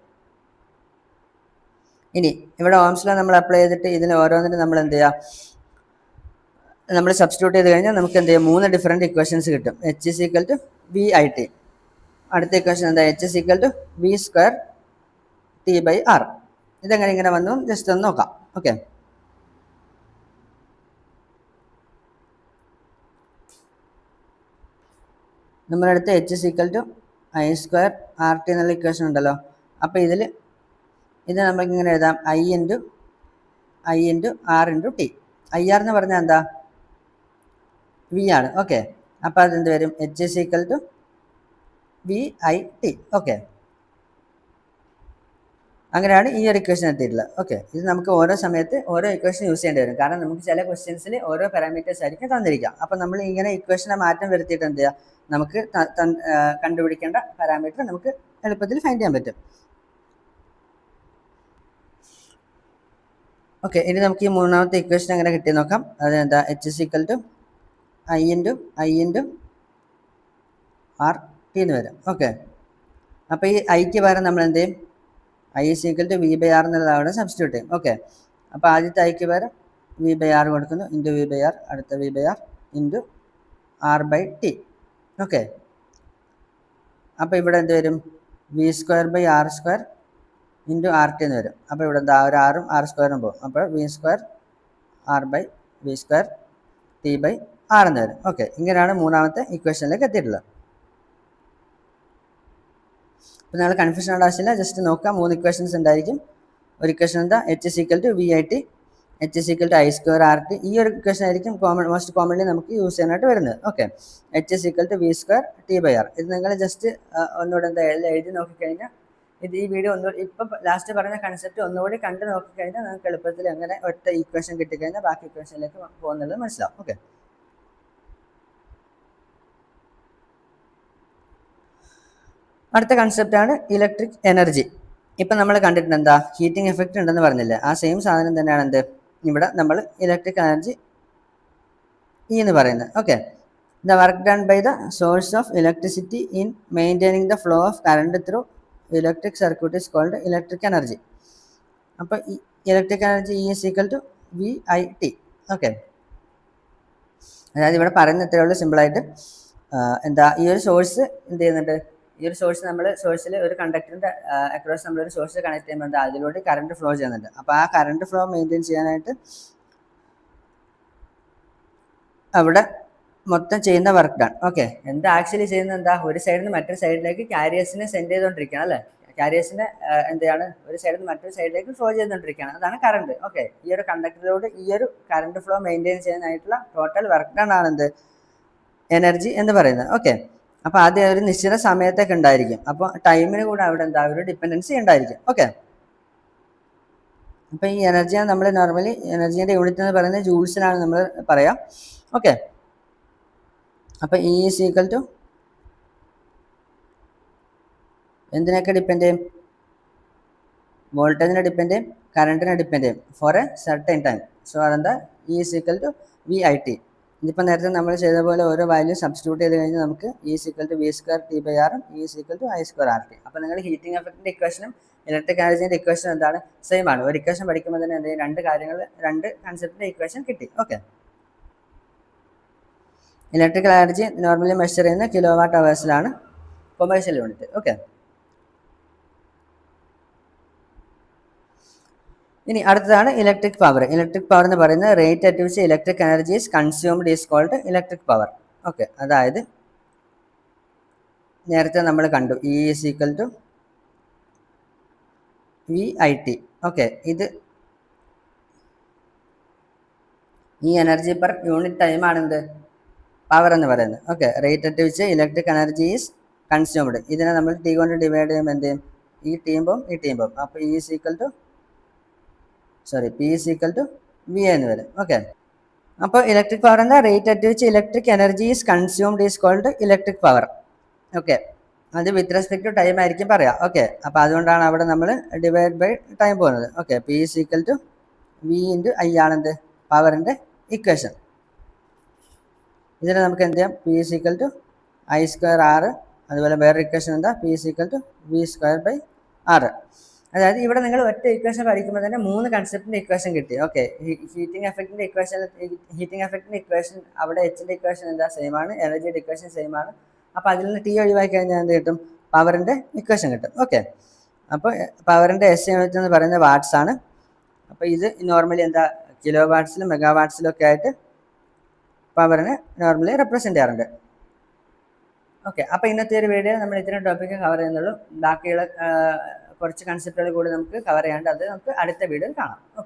ഇനി ഇവിടെ ഓംസ് ലോ നമ്മൾ അപ്ലൈ ചെയ്തിട്ട് ഇതിന് ഓരോന്നിനും നമ്മൾ എന്ത് ചെയ്യുക? നമ്മൾ സബ്സ്റ്റിറ്റ്യൂട്ട് ചെയ്ത് കഴിഞ്ഞാൽ നമുക്ക് എന്ത് ചെയ്യാം? 3 ഡിഫറെൻറ്റ് ഇക്വേഷൻസ് കിട്ടും. H is equal to VIT. അടുത്ത ഇക്വേഷൻ എന്താ? H is equal to V² T by R. ഇതെങ്ങനെ ഇങ്ങനെ വന്നു ജസ്റ്റ് ഒന്ന് നോക്കാം. ഓക്കെ, നമ്മുടെ അടുത്ത് H is equal to I² RT എന്നുള്ള ഇക്വേഷൻ ഉണ്ടല്ലോ. അപ്പോൾ ഇത് നമുക്ക് ഇങ്ങനെ എഴുതാം, I into R into T. IR എന്ന് പറഞ്ഞാൽ എന്താ? V ആണ്. ഓക്കെ, അപ്പോൾ അതെന്ത് വരും? H is equal to VIT. Okay, അങ്ങനെയാണ് ഈ ഒരു ഇക്വേഷൻ എത്തിയിട്ടുള്ളത്. ഓക്കെ, ഇത് നമുക്ക് ഓരോ സമയത്ത് ഓരോ ഇക്വേഷൻ യൂസ് ചെയ്യേണ്ടി വരും. കാരണം നമുക്ക് ചില ക്വസ്റ്റ്യൻസിൽ ഓരോ പാരാമീറ്റേഴ്സ് ആയിരിക്കും തന്നിരിക്കുക. അപ്പം നമ്മൾ ഇങ്ങനെ ഇക്വേഷനെ മാറ്റം വരുത്തിയിട്ട് എന്ത് ചെയ്യുക? നമുക്ക് കണ്ടുപിടിക്കേണ്ട പാരാമീറ്റർ നമുക്ക് എളുപ്പത്തിൽ ഫൈൻഡ് ചെയ്യാൻ പറ്റും. ഓക്കെ, ഇനി നമുക്ക് ഈ മൂന്നാമത്തെ ഇക്വേഷൻ എങ്ങനെ കിട്ടി നോക്കാം. അതെന്താ? H is equal to I into RT എന്ന് വരും. ഓക്കെ, അപ്പോൾ ഈ ഐക്ക് പകരം നമ്മൾ എന്ത് ചെയ്യും? I is equal to V by R എന്നുള്ളത് അവിടെ സബ്സ്റ്റിറ്റ്യൂട്ട് ചെയ്യും. ഓക്കെ, അപ്പോൾ ആദ്യത്തെ ഐക്ക് പകരം V by R കൊടുക്കുന്നു, ഇൻറ്റു V by R, അടുത്ത V by R into R by T. Okay, അപ്പോൾ ഇവിടെ എന്ത് വരും? V² by R² into RT എന്ന് വരും. അപ്പോൾ ഇവിടെ എന്താ? ഒരു ആറും R² പോകും. അപ്പോൾ V² R by V² T by R എന്ന് വരും. ഓക്കെ, ഇങ്ങനെയാണ് മൂന്നാമത്തെ ഇക്വേഷനിലേക്ക് എത്തിയിട്ടുള്ളത്. അപ്പോൾ നിങ്ങൾ കൺഫ്യൂഷൻ ആവേണ്ട ആവശ്യമില്ല, ജസ്റ്റ് നോക്കാം. 3 ഇക്വേഷൻസ് ഉണ്ടായിരിക്കും. ഒരു ഇക്വേഷൻ എന്താ? H is equal to VIT, H is equal to I² RT. ഈ ഒരു ഇക്വേഷൻ ആയിരിക്കും മോസ്റ്റ് കോമൺലി നമുക്ക് യൂസ് ചെയ്യാനായിട്ട് വരുന്നത്. Okay, H is equal to V² T by R. ഇത് നിങ്ങൾ ജസ്റ്റ് ഒന്നുകൂടെ എന്താ എഴുതി നോക്കിക്കഴിഞ്ഞാൽ ഈ വീഡിയോ ഒന്നുകൂടി ഇപ്പം ലാസ്റ്റ് പറഞ്ഞ കൺസെപ്റ്റ് ഒന്നുകൂടി കണ്ടു നോക്കിക്കഴിഞ്ഞാൽ നമുക്ക് എളുപ്പത്തിൽ എങ്ങനെ ഒറ്റ ഈക്വേഷൻ കിട്ടിക്കഴിഞ്ഞാൽ ബാക്കി ഇക്വേഷനിലേക്ക് പോകുന്നത് മനസ്സിലാവും. ഓക്കെ, അടുത്ത കൺസെപ്റ്റാണ് ഇലക്ട്രിക് എനർജി. ഇപ്പം നമ്മൾ കണ്ടിട്ടുണ്ട് എന്താ, ഹീറ്റിംഗ് എഫക്റ്റ് ഉണ്ടെന്ന് പറഞ്ഞില്ലേ, ആ സെയിം സാധനം തന്നെയാണ് എന്ത് ഇവിടെ നമ്മൾ ഇലക്ട്രിക് എനർജി ഇ എന്ന് പറയുന്നത്. Okay, the work done by the source of electricity in maintaining the flow of current through electric circuit is called electric energy. അപ്പോൾ ഈ electric energy E is equal to VIT. Okay, അതായത് ഇവിടെ പറയുന്ന ഇത്രയേ ഉള്ളൂ സിമ്പിളായിട്ട്. എന്താ ഈ ഒരു സോഴ്സ് എന്ത് ചെയ്യുന്നുണ്ട്, ഈ ഒരു സോഴ്സ് നമ്മൾ സോഴ്സിൽ ഒരു കണ്ടക്ടറിൻ്റെ അക്രോസ് നമ്മളൊരു സോഴ്സ് കണക്ട് ചെയ്യുമ്പോൾ എന്താ അതിലൂടെ കറണ്ട് ഫ്ലോ ചെയ്യുന്നുണ്ട്. അപ്പോൾ ആ കറണ്ട് ഫ്ലോ മെയിൻറ്റെയിൻ ചെയ്യാനായിട്ട് അവിടെ മൊത്തം ചെയ്യുന്ന വർക്ക് ഡൺ. ഓക്കെ, എന്താ ആക്ച്വലി ചെയ്യുന്നത്, എന്താ ഒരു സൈഡിൽ നിന്ന് മറ്റൊരു സൈഡിലേക്ക് കാരിയേഴ്സിനെ സെൻഡ് ചെയ്തുകൊണ്ടിരിക്കുകയാണ് അല്ലേ, കാരിയേഴ്സിനെ എന്താണ് ഒരു സൈഡിൽ നിന്ന് മറ്റൊരു സൈഡിലേക്ക് ഫ്ലോ ചെയ്തുകൊണ്ടിരിക്കുകയാണ്, അതാണ് കറണ്ട്. ഓക്കെ, ഈ ഒരു കണ്ടക്ടറിലൂടെ ഈ ഒരു കറണ്ട് ഫ്ലോ മെയിൻറ്റെയിൻ ചെയ്യാനായിട്ടുള്ള ടോട്ടൽ വർക്ക് ഡൺ ആണ് എന്ത് എനർജി എന്ന് പറയുന്നത്. ഓക്കെ, അപ്പോൾ ആദ്യം ഒരു നിശ്ചിത സമയത്തൊക്കെ ഉണ്ടായിരിക്കും, അപ്പോൾ ടൈമിന് കൂടെ അവിടെ എന്താ ഒരു ഡിപ്പെൻഡൻസി ഉണ്ടായിരിക്കും. ഓക്കെ, അപ്പോൾ ഈ എനർജിയെ നമ്മൾ നോർമലി എനർജീൻ്റെ യൂണിറ്റ് എന്ന് പറയുന്നത് ജൂൾസിലാണ് നമ്മൾ പറയാം. ഓക്കെ, അപ്പോൾ ഇ ഈസ് ഈക്വൽ ടു എന്തിനൊക്കെ ഡിപ്പെൻഡ് ചെയ്യും, വോൾട്ടേജിനെ ഡിപ്പെൻഡ് ചെയ്യും, കറണ്ടിനെ ഡിപ്പെൻഡ് ചെയ്യും for a certain time. So അതെന്താ E is equal to VIT. ഇതിപ്പോൾ നേരത്തെ നമ്മൾ ചെയ്ത പോലെ ഓരോ വാല്യൂ സബ്സ്റ്റിറ്റ്യൂട്ട് ചെയ്ത് കഴിഞ്ഞാൽ നമുക്ക് E is equal to V²T/R E is equal to I²RT. അപ്പോൾ നിങ്ങൾ ഹീറ്റിംഗ് എഫക്റ്റിൻ്റെ ഇക്വേഷനും ഇലക്ട്രിക് എനർജീൻ്റെ ഇക്വേഷൻ എന്താണ്, സെയിം ആണ്. ഒരു ഇക്വേഷൻ പഠിക്കുമ്പോൾ തന്നെ എന്തെങ്കിലും രണ്ട് കൺസെപ്റ്റിൻ്റെ ഇക്വേഷൻ കിട്ടി. Okay, electrical energy normally measure ചെയ്യുന്ന kWh കൊമേഴ്ഷ്യൽ യൂണിറ്റ്. ഓക്കെ, ഇനി അടുത്തതാണ് ഇലക്ട്രിക് പവർ. ഇലക്ട്രിക് പവർ എന്ന് പറയുന്നത് rate at which electric energy is consumed is called electric power. Okay, അതായത് നേരത്തെ നമ്മൾ കണ്ടു E is equal to VIT. Okay, ഇത് ഈ എനർജി പെർ യൂണിറ്റ് ടൈം ആണെന്ത് പവർ എന്ന് പറയുന്നത്. Okay, rate at which electric energy is consumed, ഇതിനെ നമ്മൾ T കൊണ്ട് ഡിവൈഡ് ചെയ്യുമ്പോൾ എന്ത് ചെയ്യും, ഈ ടീം പോകും. അപ്പോൾ P is equal to VA എന്ന് വരും. ഓക്കെ, അപ്പോൾ ഇലക്ട്രിക് പവർ എന്താ, rate at which electric energy is consumed is called electric power. Okay, അത് വിത്ത് റെസ്പെക്ട് ടു ടൈം ആയിരിക്കും പറയാം. ഓക്കെ, അപ്പോൾ അതുകൊണ്ടാണ് അവിടെ നമ്മൾ ഡിവൈഡ് ബൈ ടൈം പോകുന്നത്. Okay, P is equal to V into I ആണെന്ത് പവറിൻ്റെ ഇക്വേഷൻ. ഇതിന് നമുക്ക് എന്ത് ചെയ്യാം, P is equal to I²R. അതുപോലെ വേറെ ഇക്വേഷൻ എന്താ, P is equal to V²/R. അതായത് ഇവിടെ നിങ്ങൾ ഒറ്റ ഇക്വേഷൻ പഠിക്കുമ്പോൾ തന്നെ 3 കൺസെപ്റ്റിൻ്റെ ഇക്വേഷൻ കിട്ടി. ഓക്കെ, ഹീറ്റിംഗ് എഫക്റ്റിൻ്റെ ഇക്വേഷൻ അവിടെ Hൻ്റെ ഇക്വേഷൻ എന്താ സെയിം ആണ്, എനർജിയുടെ ഇക്വേഷൻ സെയിം ആണ്. അപ്പോൾ അതിൽ നിന്ന് T ഒഴിവാക്കി കഴിഞ്ഞാൽ എന്ത് കിട്ടും, പവറിൻ്റെ ഇക്വേഷൻ കിട്ടും. ഓക്കെ, അപ്പോൾ പവറിൻ്റെ SI യൂണിറ്റ് എന്ന് പറയുന്നത് വാട്ട്സ് ആണ്. അപ്പോൾ ഇത് നോർമലി എന്താ കിലോവാട്ട്സിലും മെഗാവാട്ട്സിലും ഒക്കെ ആയിട്ട് പവറിനെ നോർമലി റെപ്രസെൻറ്റ് ചെയ്യാറുണ്ട്. ഓക്കെ, അപ്പോൾ ഇന്നത്തെ ഒരു വീഡിയോ നമ്മൾ ഇത്രയും ടോപ്പിക്ക് കവർ ചെയ്യുന്നുള്ളൂ. ബാക്കിയുള്ള കുറച്ച് കൺസെപ്റ്റുകൾ കൂടി നമുക്ക് കവർ ചെയ്യാണ്ട് അത് നമുക്ക് അടുത്ത വീഡിയോയിൽ കാണാം. ഓക്കെ.